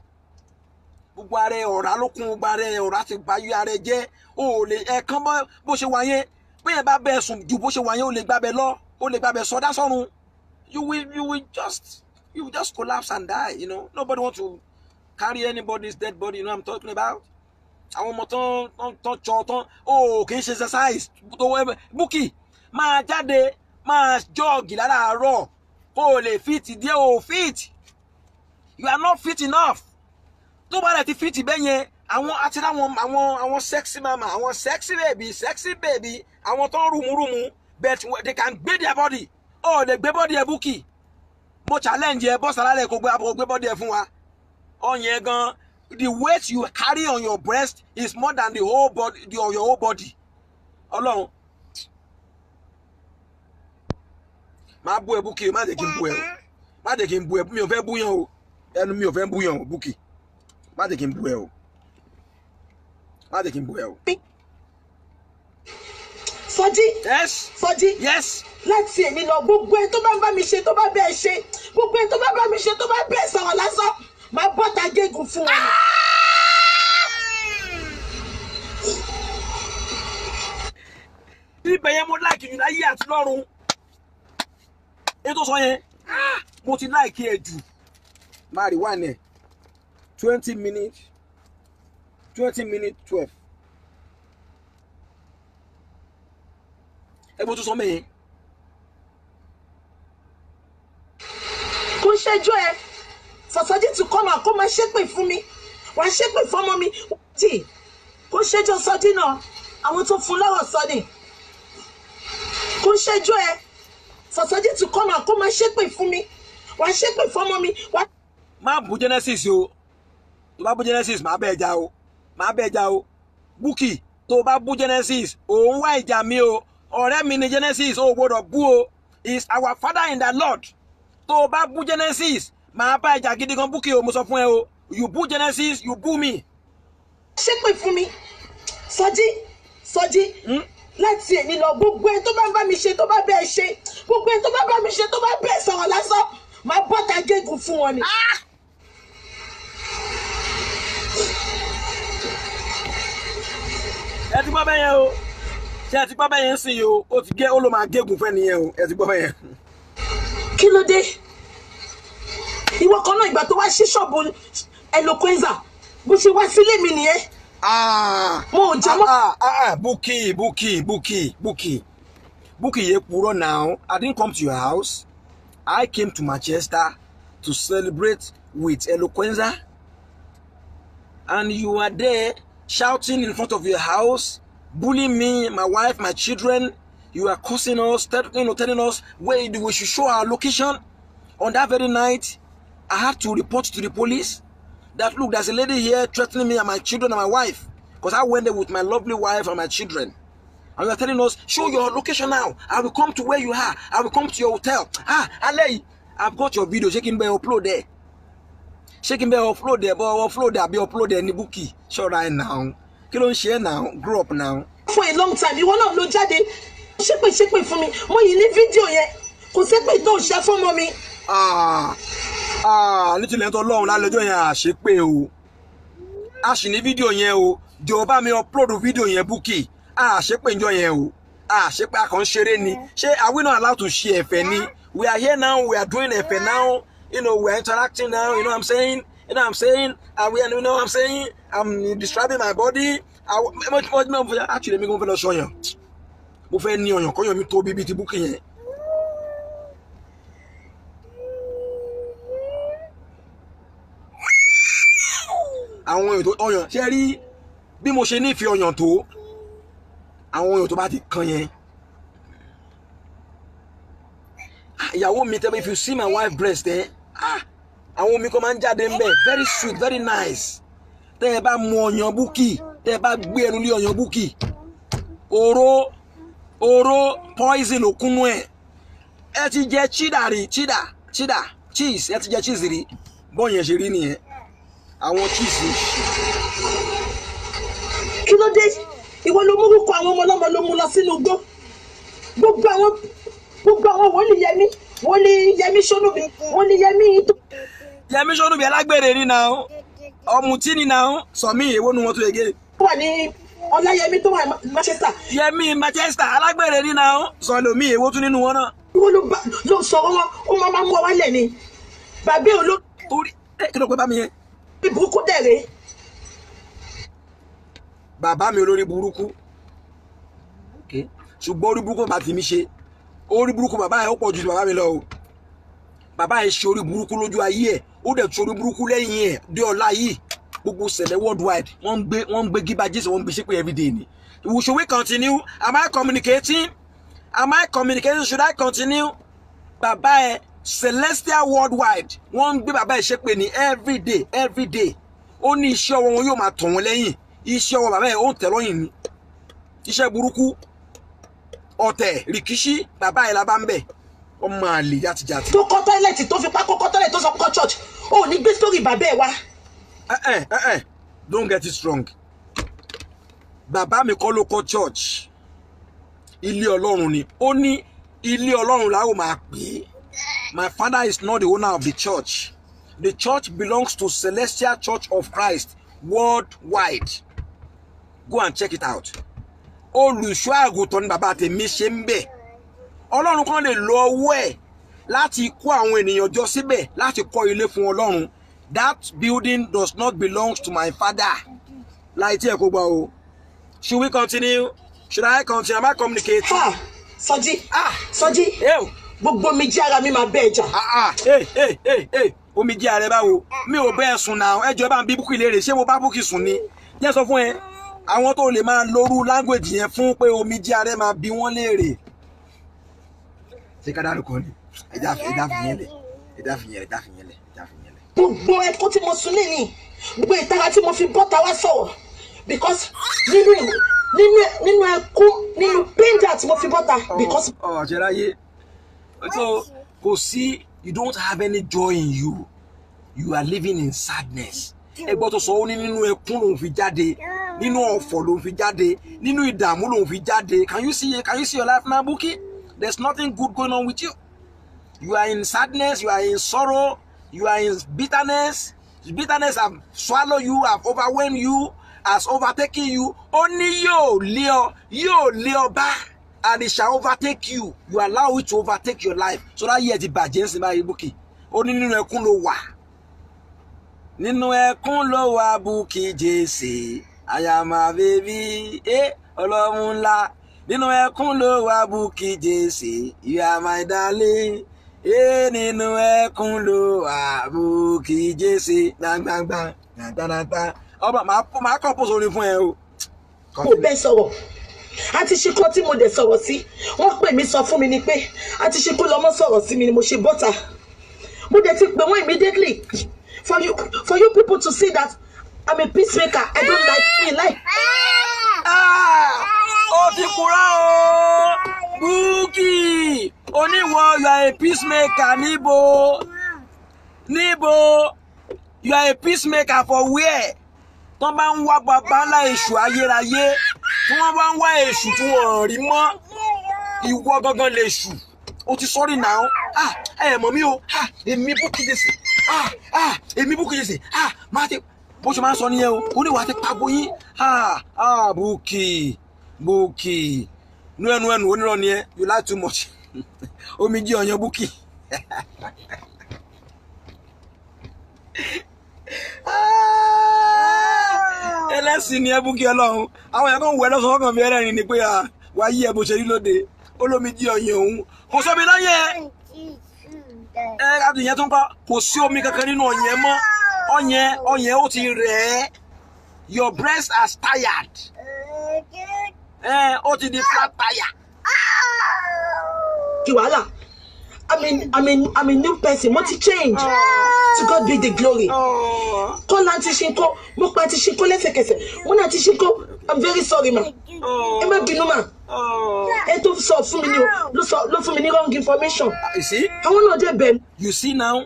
Gbogbo ara ẹ ọ̀rá ló kún, gbogbo ara ẹ ọ̀rá ti báyé ara ẹ jẹ́, o lè ẹ̀kan bó ṣe wà yẹn, bí ẹ bá bẹ́ẹ̀ sùn ju bó ṣe wà yẹn, o lè gbábẹ́ lọ, o lè gbábẹ́ sọdá sọ́run. You will just collapse and die, Nobody wants to carry anybody's dead body, you know what I'm talking about? Àwọn ọmọ tán chọ tán, kì í ṣe exercise. Bukky, máa jáde, máa jọ́ọ̀gì láràárọ̀, kó o lè fit díẹ̀ o fit. You are not fit enough. Tó bá rẹ̀ ti fit bẹ́ẹ̀ yẹn, àwọn sexy mama, àwọn sexy baby, àwọn tó ń rùmùrùmù, but they can gbé their body. Lè gbé body ẹ Bukky. Mo challenge ẹ bọ́ sàlálẹ̀ kó gbé body ẹ fún wa. Ọyàn gan, the weight you carry on your breast is more than your whole body. Ọlọ́run. Má bú ẹ Bukky, má jẹ́ kí n bú ẹ o. Má jẹ́ kí n bú ẹ, mi ò fẹ́ búyàn o. Ẹnu mi ò fẹ́ búyàn o Bukky. Má jẹ́ kí n bú ẹ o. Má jẹ́ kí n bú ẹ o. Soji. Yes. Soji. Yes. Láti èmi lọ, gbogbo ẹ tó bá bá mi ṣe, tó bá bẹ́ẹ̀ ṣe, gbogbo ẹ tó bá bá mi ṣe, tó bá bẹ́ẹ̀ sọ̀rọ̀ lásán, máa bọ́ta gégùn fún wọn. Ibẹ̀ yẹn mo like you láyé àti lọ́run. Ètò sọ yẹn, mo ti like ẹ jù. Máa rí wà ní 20 minutes 12. Ẹgbẹ́ tó sọ mẹ́yẹn. Kò ṣẹjọ́ ẹ for Soji to come and kó máa ṣépè fún mi wàá ṣépè fọ́mọ mi tí kó ṣẹjọ́ Sọjí náà àwọn tó fún lọ́wọ́ Sọjí kó ṣẹjọ́ ẹ for Sọjí to come and kó máa ṣépè fún mi wàá ṣépè fọ́mọ mi wàá. má bú Genesis o tó bá bú Genesis má bẹ́ẹ̀ já o má bẹ́ẹ̀ já o Bukky tó bá bú Genesis òun wá ìjà mi o ọ̀rẹ́ mi ni Genesis ó gbọ́dọ̀ bú o is our father in the Lord tó bá bú Genesis máa bá ìjà gidi gan Bukky o mo sọ fún ẹ o you bú Genesis you bú me. ṣépè fún mi Sọjí láti èmi lọ gbogbo ẹ tó bá bá mi ṣe tó bá bẹ́ẹ̀ ṣe gbogbo ẹ tó bá bá mi ṣe tó bá bẹ́ẹ̀ sọ̀rọ̀ lásán máa bọ́ta gégùn fún wọn ni. ẹ ti gbọ́ bẹ́ẹ̀ yẹn o ṣé ẹ ti gbọ́ bẹ́ẹ̀ yẹn sìn yìí o ó ti gé ó ló máa gégùn fẹ́ nìyẹn o ẹ ti gbọ́ bẹ́ẹ̀ yẹn. kí ló dé ìwọ kan náà ìgbà tó wá sí ṣọ́ọ̀bù Eloquenza bó ṣe wá sílé mi nìyẹn. mo ò jẹ́ mọ́. Bukky ye purọ́ now. I didn't come to your house. I came to Manchester to celebrate with Eloquenza, and you are there shouting in front of your house, bullying me, my wife, my children. You are cursing us, telling us where we should show our location. On that very night, I had to report to the police that look, there's a lady here threatening me and my children and my wife, because I went there with my lovely wife and my children. And you are telling us, show your location now. I will come to where you are. I will come to your hotel. Ale, I've got your video. Shaking Bear upload there. Shaking Bear upload there, but upload there, be upload there. Ni Bukky, show right now. Kill on share now. Grow up now. For a long time, you wanna know jáde. Ṣépè fún mi. Mo yìí ní fídíò yẹn. Kò ṣépè tó ṣe fún ọmọ mi. Nítorí ẹ̀tọ́ Ọlọ́run lálẹ́jọ́ yẹn àṣepé o. A sì ní fídíò yẹn o. Jọ̀ọ́ mi upload fídíò yẹn Bukky. Ṣépè ńjọ́ yẹn o. Ṣépè akàn ṣeré ni. Ṣé are we not allowed to share ẹ̀fẹ̀ ni? We are here now, we are doing ẹ̀fẹ̀ now. You know, we are interacting now, you know what I'm saying? You know what I'm saying? You know what I'm saying? I'm describing my body. Actually, me go fẹ́ lọ ṣọyàn. Mo fẹ́ ní ọyàn kọ́yàn mi tó bíbí ti Bukky yẹn. Àwọn èèyàn tó ọyàn ṣe rí bí mo ṣe nífẹ̀ẹ́ ọyàn tó àwọn èèyàn tó bá ti kan yẹn. Ìyàwó mi tẹ́lẹ̀ if you see my wife breast àwọn omi kan máa ń jáde ń bẹ̀ very sweet very nice. Tẹ́ ẹ bá mu ọyàn Bukky tẹ́ ẹ bá gbé ẹnu lé ọyàn Bukky oró poison òkúnnú ẹ̀ ẹ ti jẹ cheese ẹ ti jẹ cheese rí bọ́ọ̀yẹn ṣe rí nìyẹn àwọn cheese. Kí ló dé ìwọ ló mú orúkọ àwọn ọmọ ọlọ́mọ ló mú lọ sínú igbó gbogbo àwọn wòlíì Yẹmí Ṣónúbí Yẹmí Ṣónúbí alágbèrè ní náà ọ̀mùtí ní náà sọ̀mí èwo nu wọn tó yege. wà ní Ọláyẹmí tó wà Manchester. Yẹmí Manchester alágbèrè ní náà sọ̀lómí èwo tún nínú wọn náà. ìwọ ló sọ̀rọ̀ wọn ó máa mú ọ wálẹ̀ ni bàbá olórí. torí kí ló pé bá mi yẹn. burúkú dẹ̀rẹ̀. Bàbá mi olórí burúkú ṣùgbọ́n orí burúkú bàbá tèmi ṣe orí burúkú bàbá ẹ̀ ó pọ̀ ju bàbá mi lọ o. Bàbá ẹ̀ ṣe orí burúkú lójú ayé ẹ̀ ó dẹ̀ ṣe orí burúkú lẹ́yìn ẹ̀ dé ọ̀la yìí gbogbo sẹ̀lẹ̀ worldwide wọ́n ń gbé gíba jésù wọ́n ń gbé ṣépè everyday ni. Should we continue? Am I communicating? Should I continue? Bàbá ẹ̀ celestial worldwide wọ́n ń gbé bàbá ẹ̀ ṣépè ní everyday ó ní iṣẹ́ ọwọ́ wọn yóò máa tọ̀ wọ́n lẹ́yìn iṣẹ́ ọwọ́ bàbá ẹ̀ ó ń tẹ̀ lọ́yìn ni iṣẹ́ burúkú ọ̀tẹ̀ rìkíṣí bàbá ẹ̀ la bá ń bẹ̀ ọmọ àlè jàtìjàtì. tó kọ́ tọ́ílẹ̀tì tó fipá kọ́kọ́ tọ́ílẹ̀tì tó sọ kọ́ church ó ní gbé sórí bàbá ẹ̀ wá. Don't get it wrong. Bàbá mi kọ́ ló kọ́ church ilé Ọlọ́run ni ó ní ilé Ọlọ́run la ó máa pè é. My father is not the owner of the church. The church belongs to Celestial Church of Christ worldwide. Go and check it out. Olùṣọ́ àgùntàn ni bàbá tèmi ṣe ń bẹ̀. Ọlọ́run kan lè lo ọwọ́ ẹ̀ láti kó àwọn ènìyàn jọ síbẹ̀ láti kọ́ ilé fún Ọlọ́run. That building does not belong to my father. Láì tí ẹ kó gbà o. Should we continue? Should I continue? Am I communicating? Sọjí. Gbogbo mi jẹ́ ara mi máa bẹ́ẹ̀ jà. Omijé Ààrẹ báwo mi ò bẹ́ẹ̀ sùn náà ẹjọ́ bá ń bí Bukky léèrè ṣé mo bá Bukky sùn ni jẹ́ sọ fún ẹ àwọn tó lè máa lóru language yẹn fún pé Omijé Ààrẹ máa bí wọ́n léèrè ṣé ká dárúkọ ni ẹ̀dá fi yẹn lẹ̀. Gbogbo ẹ̀kọ́ tí mo sùn ní gbogbo ìtara tí mo fi bọ́ta wá sọ̀rọ̀ because nínú ẹkún nínú painter tí mo fi bọ́ta because. Ṣẹláyé so kò sí you don't have any joy in you are living in sadness. Ẹgbọ́n tó sọ ó ní nínú ẹkún lòun fi jáde nínú ọ̀fọ̀ lòun fi jáde nínú ìdààmú lòun fi jáde. Can you see your life now, Bukky? There's nothing good going on with you. You are in sadness, you are in sorrow, you are in bitterness. Bitterness have swallowed you, have overwhelmed you, has overtaken you. Only yóò lé ọ bá, and it shall overtake you. You allow it to overtake your life. So that year ti bàjẹ́ sí báyìí Bukky. Ó ní nínú ẹkún ló wà. Nínú ẹkún ló wà Bukky Jesse. I am a baby. Ọlọ́run ńlá. Nínú ẹkún ló wà Bukky Jesse. You are my darling. Nínú ẹkún ló wà Bukky Jesse. Gbangba. Ọba máa compose orin fún ẹ o. Mo bẹ́ sọ̀rọ̀. Àti ṣíkọ́ tí mo dẹ̀ sọ̀rọ̀ sí. Wọ́n pè mí sọ fún mi ni pé àti ṣíkọ́ lọ́mọ sọ̀rọ̀ sí mi ni mo ṣe bọ́ta. Mo dẹ̀ ti pè wọ́n immediately for you people to see that I'm a peacemaker. I don't like. Ó ti kúrò o. Bukky. Oníwọ̀ you are a peacemaker níbo. You are a peacemaker for where? Tó bá ń wá bàbá ńlá èṣù ayérayé. Tí wọ́n bá ń wá èṣù tí wọ́n rí mọ́. Ìwọ gangan lè ṣù. Ó ti sorry now. Mọ̀ mí o. Èmi Bukky Jesse. Èmi Bukky Jesse. Máa ti bó ṣe máa ń sọ nìyẹn o. Oníwà ti pagbo yín. Bukky. Nu ẹnu onírọ̀ ni ẹ. You like too much. Omijé ọyàn Bukky. Ẹlẹ́sìn ni ẹ Bukky Ọlọ́run. Àwọn èèyàn kan wọ ẹlọ́sàn ọkàn fi ẹlẹ́rìn ni pé wà yí ẹ bó ṣe rí lóde. Olómijé ọyàn òun. Kò sómi láyé. Láti ìyẹn tó ń pa kò sí omi kankan nínú ọyàn mọ́. Ọyàn ó ti rẹ̀ ẹ́. Your breast has tired. Ó ti di flat tire. Kiwala. I'm a new person. Mo ti change. To God be the glory. Call Auntie Shinko. Mo pa Auntie Shinko lẹ́sẹ̀kẹsẹ̀. Mo na Auntie Shinko. I'm very sorry ma. Ẹ má bínú ma. Ẹ tó sọ fún mi ni o. Ló fún mi ní wrong information. You see? Àwọn náà dé bẹ̀. You see now?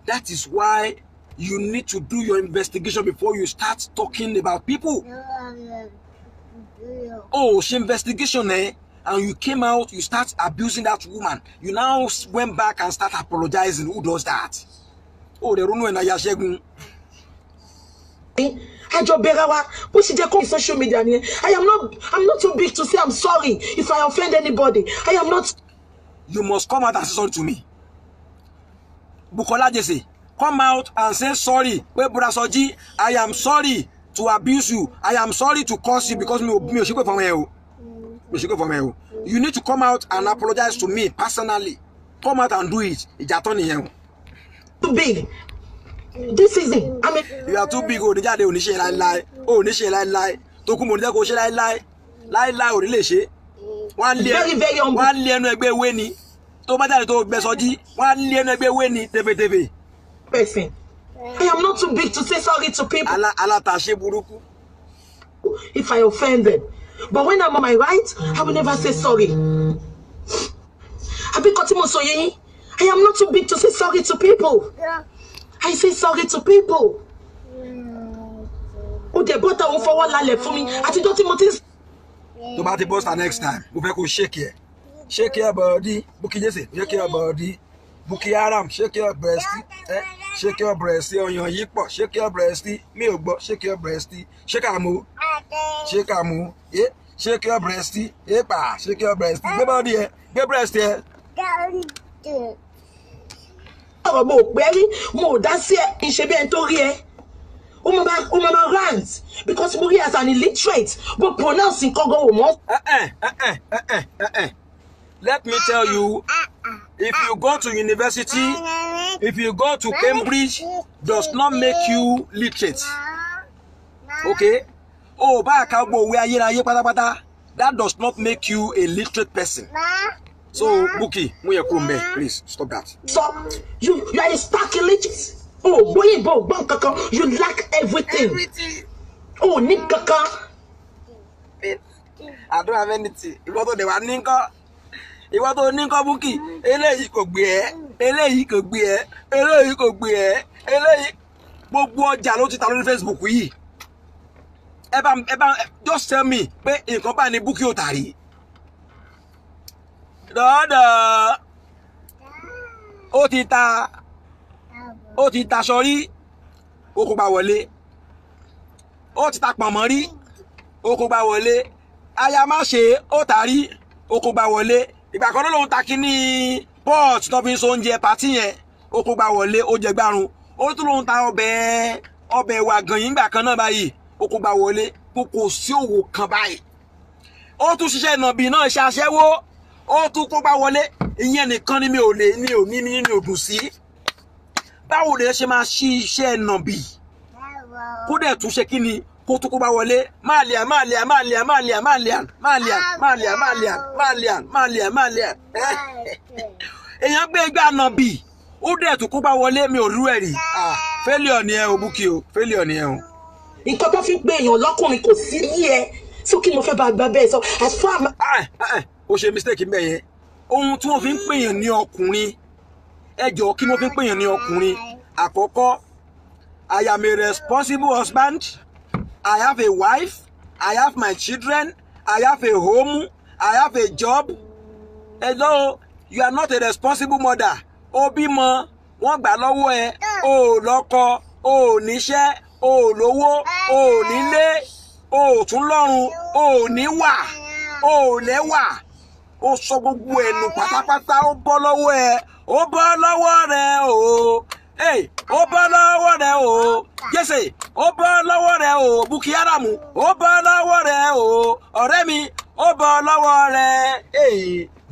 That is why you need to do your investigation before you start talking about people. She investigation and you came out, you start abusing that woman. You now went back and start apologizing. Who does that? They don't know Naya Segun. Social media. I'm not too big to say I'm sorry if I offend anybody. I am not. You must come out and say sorry to me. Bukola Jesse, come out and say sorry. Wait, Brother Soji, I am sorry to abuse you. I am sorry to curse you because you need to come out and apologize to me personally. Come out and do it. Too big. This is it. You are too big. Very, very humble. Person. I am not too big to say sorry to people if I offend them. But when I'm on my right, I will never say sorry. I am not too big to say sorry to people. I say sorry to people. They bought a for one lale for me. I don't think to post next time. We shake here. Shake your body. Bukky Jesse, shake your body. Bukky Haram, shake your breast. Shake your breast on your hip. Shake your breast. Me shake your breast. Shake amu. Shake amu. Yeah. Shake your breast. Yeah, shake your breast. Get body here. Get breast here. That's it. In Shebe and Tori. Umama rants because Muri as an illiterate but pronouncing Congo almost. Let me tell you, if you go to university, if you go to Cambridge, does not make you literate. Okay? Oh, ba ka gbo we ayérayé pátápátá, that does not make you a literate person. So, Buki, please stop that. So you are a stark illiterate. Oh, boy, you lack everything. Oh, need kaka. I don't have anything. You want to the one ninka? You want to ninka Buki? Eléyìí kò gbé ẹ. Eléyìí kò gbé ẹ. Eléyìí kò gbé ẹ. Eléyìí gbogbo ọjà ló ti ta lórí Facebook yìí. Eba, just tell me pé nǹkan bá ní Buki ò tà rí. Dada. Ó ti ta sọrí. Ó kò gbà wọlé. Ó ti ta pọ̀nmọ́ rí. Ó kò gbà wọlé. Aya má ṣe ó tàrí ó kò gbà wọlé. Ìgbà kan ló ń ta kíní pot tó fi ń so oúnjẹ party yẹn ó kò gbà wọlé ó jẹ gbárùn. Ó tún ló ń ta ọbẹ̀ wà gànyìn ìgbà kan náà báyìí ó kò gbà wọlé. Kò sí òwò kan báyìí. Ó tún ṣiṣẹ́ ìnàbì náà ṣe aṣẹ́wó. Ó tún kó gbà wọlé. Ìyẹn nìkan ni mi ò dùn sí. Báwo lè ṣe máa ṣí iṣẹ́ ìnàbì? Kó dẹ̀ tún ṣe kíni? Kó tó kó bá wọlé Malian èyàn gbé igbá nàbì ó dẹ̀ tó kó bá wọlé mi ò rú ẹ̀rí failure ni ẹ o Buki o failure ni ẹ o. Nǹkan tó fi gbé èèyàn lọ́kùnrin kò sí ní ẹ so kí mo fẹ́ bá gbà bẹ́ẹ̀ sọ as far as. O ṣe mistake mbẹ yẹn ohun tí wọ́n fi ń pèèyàn ní ọkùnrin ẹ jọ̀ọ́ kí wọ́n fi ń pèèyàn ní ọkùnrin àkọ́kọ́ I am a responsible husband. I have a wife, I have my children, I have a home, I have a job. Hello, you are not a responsible mother. Ó bímọ, wọ́n gbà lọ́wọ́ ẹ, ó lọ́kọ, ó níṣẹ́, ó lówó, ó nílé, ó tún lọ́rùn, ó níwà, ó lẹ́wà. Ó sọ gbogbo ẹnu pátápátá ó bọ́ lọ́wọ́ ẹ, ó bọ́ lọ́wọ́ rẹ o. Hey, ó bọ́ lọ́wọ́ rẹ o. Jesse, ó bọ́ lọ́wọ́ rẹ o. Buki Haram, ó bọ́ lọ́wọ́ rẹ o. Ọ̀rẹ́ mi, ó bọ́ lọ́wọ́ rẹ. Hey,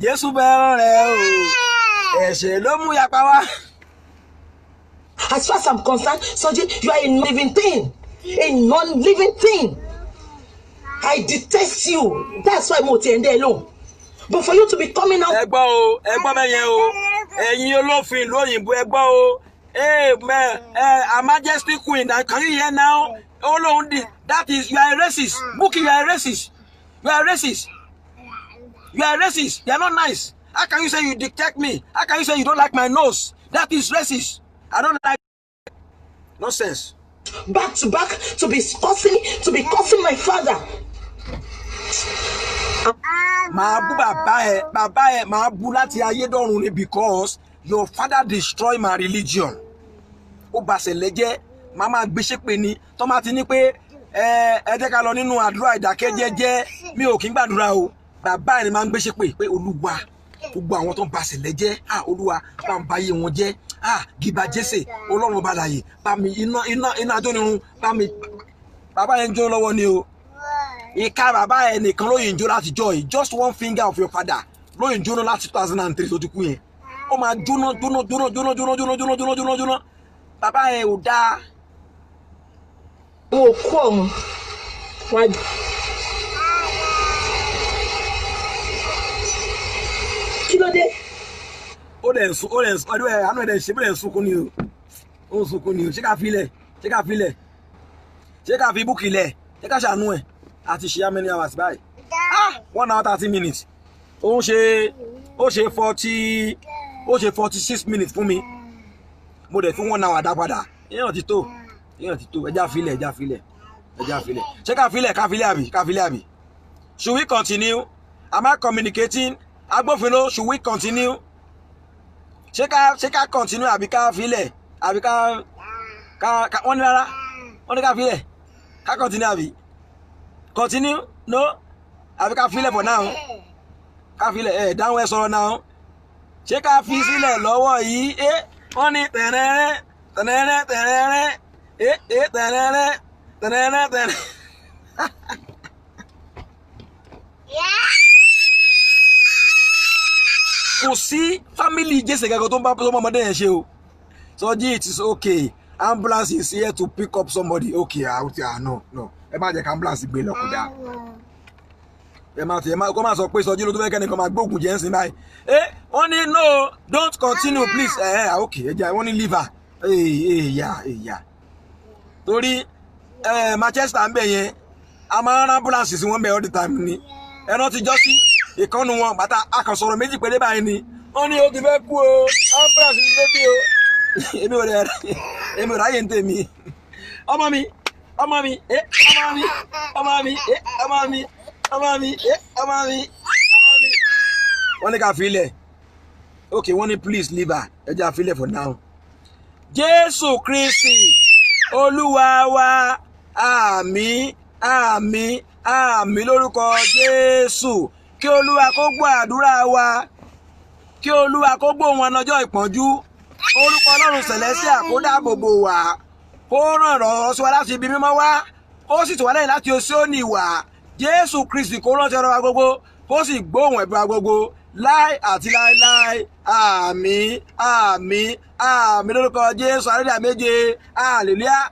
Jésù bẹ̀rẹ̀ rẹ o. Ẹ̀ṣẹ̀ ló mú yapa wá. As far as I'm concerned, Soji, you are a living thing. A non-living thing. I detest you. That's why mo ti ẹ̀ ń dẹ́ lóhùn. But for you to be coming out. Ẹ gbọ́ o, ẹ gbọ́ bẹ́yẹn o. Ẹ̀yin olófin ìlú òyìnbó ẹ gbọ́ o. Hey, man, a majesty queen, can you hear now? Oh, no, that is, you are a racist. Buki, you are a racist. You are a racist. You are a racist. You are not nice. How can you say you detect me? How can you say you don't like my nose? That is racist. I don't like nonsense. Back to back to be cursing my father. Màá bú bàbá ẹ, màá bú láti ayédọ̀run ni because your father destroy my religion. Ó bà ṣẹlẹ̀ jẹ́, màá máa gbé ṣépè ni. Tó máa ti ní pé ẹ jẹ́ ká lọ nínú àdúrà ìdákẹ́jẹ́jẹ́ mi ò kí ń gbàdúrà o. Bàbá ẹ̀ ni máa ń gbé ṣépè pé Olúwa gbogbo àwọn tó ń bà ṣẹlẹ̀ jẹ́ Olúwa bá ń báyé wọn jẹ́ gíba Jésè Ọlọ́run bá láyè bá mi iná ajónirun bá mi. Bàbá yẹn ń jó lọ́wọ́ ni o. Ìka bàbá ẹ̀ nìkan ló yìn jó láti jọ yìí just one finger of your father ló yìn jó láti 2003 tó ti kú yẹn. Ó máa jóná. Bàbá ẹ̀ ò dáa. Mo kú ọ̀hún. Kí ló dé? Ó dẹ̀ ọdún ẹ̀ àánú ẹ̀dẹ̀ ṣe bẹ̀rẹ̀ sunkún ni o. Ó ń sunkún ni o. Ṣé ká fi Buki lẹ̀? Ṣé ká ṣàánú ẹ̀? Àti ṣe how many hours báyìí? 1 hour 30 minutes. Ó ṣe 46 minutes fún mi. Mo dẹ̀ fún 1 hour dá padà. Èèyàn ti tó. Ẹja filẹ̀. Ṣé ká filẹ̀ àbí? Should we continue? Am I communicating? Agbófinró, should we continue? Ṣé ká continue àbí ká filẹ̀? Àbí ká wọ́n ní rárá? Wọ́n ní ká filẹ̀? Ká continue àbí? Continue? No? Àbí ká filẹ̀ for now? Ká filẹ̀ dáhùn ẹ sọ̀rọ̀ now. Ṣé ká fi sílẹ̀ lọ́wọ́ yìí? Wọ́n ní tẹ̀rẹ̀rẹ̀. Tẹ̀rẹ̀rẹ̀. Kò sí family family Jesse gago tó bá ọmọdé yẹn ṣe o. Soji, it is okay. Ambulance is here to pick up somebody. Okay, no. Ẹ má jẹ́ ambulance gbé lọ kódà. Ẹ má kó má sọ pé Soji ló tó fẹ́ kẹ́ni kan máa gbógun jẹ́ ńsìn báyìí. Only no, don't continue please. Okay, ẹ jẹ́ wọ́n ní liver. Yeah. Torí Manchester ń bẹ yẹn. A máa rán ambulance sí wọn bẹ all the time ni. Ẹ rántí jọ́ sí ìkànnù wọn bàtà akànsọ̀rọ̀ méjì péré báyìí ni. Wọ́n ní ó ti fẹ́ kú o. Ambulance ti dé bí o. Èmi ò ráyè ń tèmi. Ọmọ mi. Wọ́n ní ká filẹ̀. Okay, wọ́n ní please leave her. Ẹ jẹ́ àfilẹ̀ for now. Jésù Kristi Olúwa wa, àmín lórúkọ Jésù. Kí Olúwa kó gbọ́ àdúrà wa. Kí Olúwa kó gbọ́ wọn lọ́jọ́ ìpọ́njú. Orúkọ Ọlọ́run Celestia kó dáàbò bò wá. Kó ràn rọ̀ sí wa láti ibi mímọ́ wá. Kó sì tù wá lẹ́yìn láti Síónì wá. Jésù Kristi kó rántí ọ̀rọ̀ wa gbogbo. Kó sì gbóhùn ẹ̀bẹ̀ wa gbogbo. Láì àti láíláí. Àmín lórúkọ Jésù. Hallelujah méje. Hallelujah.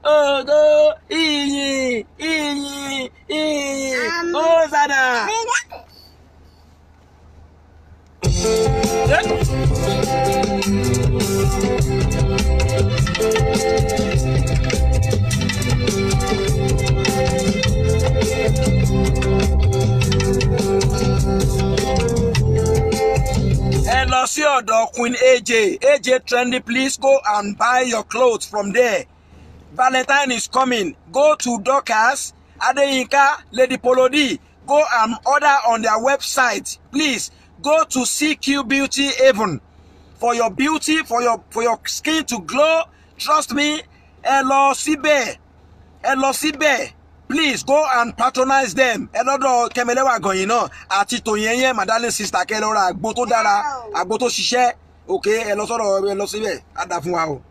Ògo, ìyìn, Hosanna. And lọ sí ọ̀dọ̀ Queen AJ Trendy, please go and buy your clothes from there. Valentine is coming. Go to Dorcas, Adeyinka, Lady Polodi. Go and order on their website. Please go to CQ Beauty Haven for your beauty, for your skin to glow. Trust me. Ẹ lọ síbẹ̀. Please go and patronize them. Ẹ lọ́dọ̀ Kẹ́mẹ́lẹ́wà Àgànyìn náà àti Tòyẹ̀yẹ́ Madalin sister kẹ́ lọ ra àgbo tó dára, àgbo tó ṣiṣẹ́. Okay, ẹ lọ síbẹ̀. Á dà fún wa o.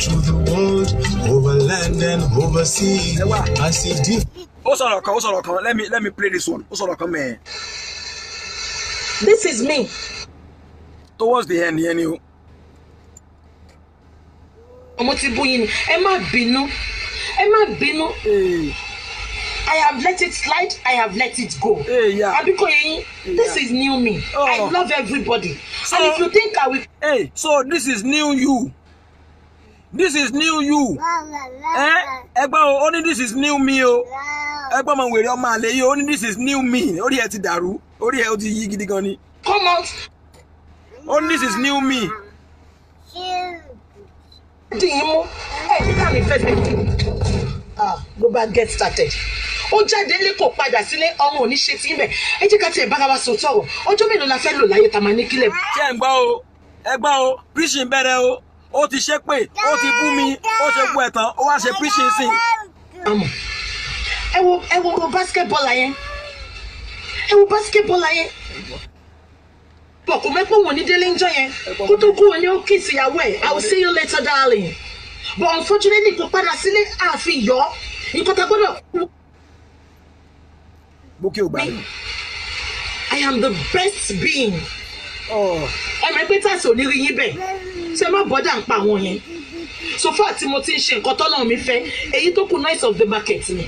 Through the world, over land and over sea, I see deep. Let me play this one. Man. This is me. Towards the end, you. Ọmọ tí bú yín ni. Ẹ má bínú. I have let it slide. I have let it go. Abiko yín, this is new me. I love everybody. So, and if you think I will. So this is new you. This is new you. Only this is new me. Only this is new me. Come out. Only this is new me. Go back, get started. Ó jáde lé kò padà sílé ọmọ òní ṣe tí ńbẹ. Ẹ jẹ́ ká tiẹ̀ bára wa sọ tọrọ. Ọjọ́ mélòó la fẹ́ lò láyé tá máa ní kílẹ̀. Ṣé ẹ gbọ́ o. Preaching bẹ̀rẹ̀ o. Ó ti ṣe pé ó ti bú mi, ó ṣe bú ẹ̀tàn, ó wá ṣe preaching sí. Ẹ wo basketball yẹn. Bọ̀ kò mẹ́pọ̀ wọn ní délé ń jọ yẹn. Kó tó kú wọn ní ó kiss ìyàwó ẹ̀. I will see you later, darling. But unfortunately kò padà sílé àfi yọ. Nǹkan tá gbọ́dọ̀. I am the best being. Ẹ̀mí pé tàṣí ò ní rí yín bẹ́ẹ̀. Ṣé má bọ́dà ń pa àwọn yẹn? So far tí mo ti ń ṣe nǹkan tọ́lọ́run mi fẹ́, èyí tó kù noise of the market ni.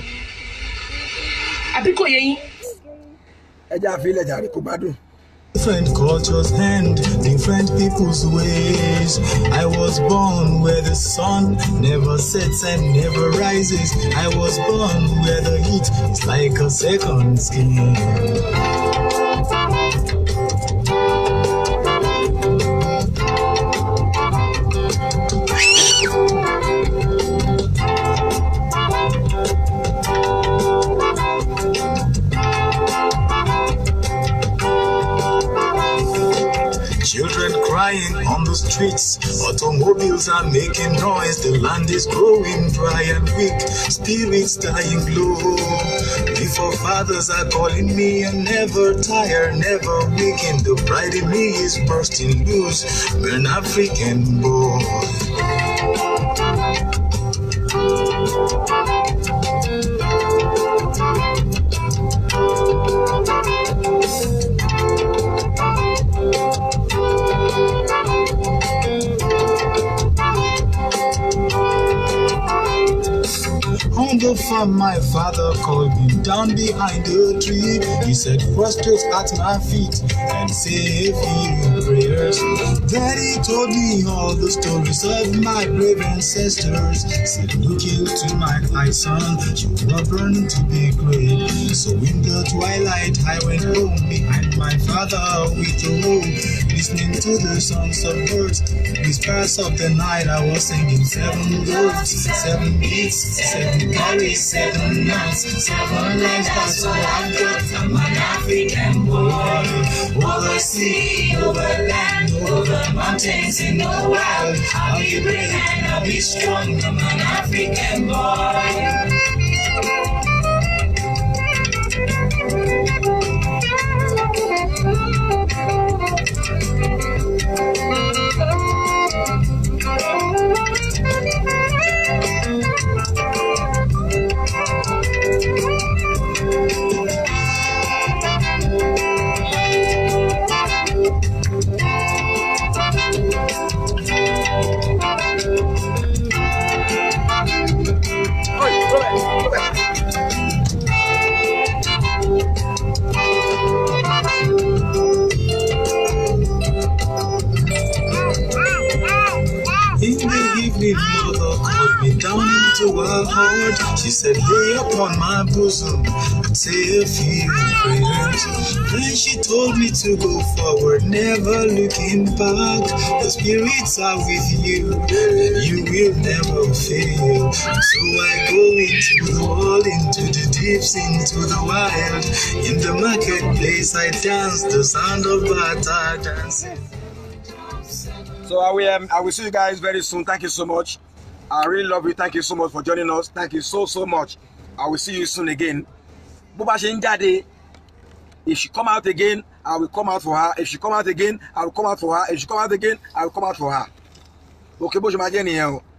Àbí kò yé yín? Ẹ jẹ́ àfilẹ̀ jàre kó gbádùn. Different cultures and different people's ways. I was born where the sun never sets and never rises. I was born where the heat is like a second skin. streets. Automobiles are making noise. The land is growing dry and weak. Spirits dying low. Before fathers are calling me and never tired, never weakened. The pride in me is bursting loose. We're an African boy. On the farm, my father called me down behind the tree. He said, prostrate at my feet and say a few prayers. Then he told me all the stories of my brave ancestors. Said, look into my eyes, son, you were born to be great. So in the twilight, I went home behind my father with a hoe, listening to the songs of birds. Whispers of the night, I was singing 7 goats, 7 beats, 7 carries, 7 nuts, 7 lives, that's all I've got. I'm an African boy. Over sea, over land, over mountains in the wild. I'll be brave and I'll be strong. I'm an African boy. In the evening, mother called me down into her heart. She said, lay upon my bosom and say a few prayers. Then she told me to go forward, never looking back. The spirits are with you, and you will never fail. So I go into the world, into the deeps, into the wild. In the marketplace, I dance the sound of bata dancing. So I will see you guys very soon. Thank you so much. I really love you. Thank you so much for joining us. Thank you so much. I will see you soon again. Buba Shenjade. If she come out again, I will come out for her. If she come out again, I will come out for her. If she come out again, I will come out for her. Okay,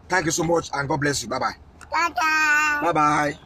thank you so much and God bless you. Bye bye. Bye bye.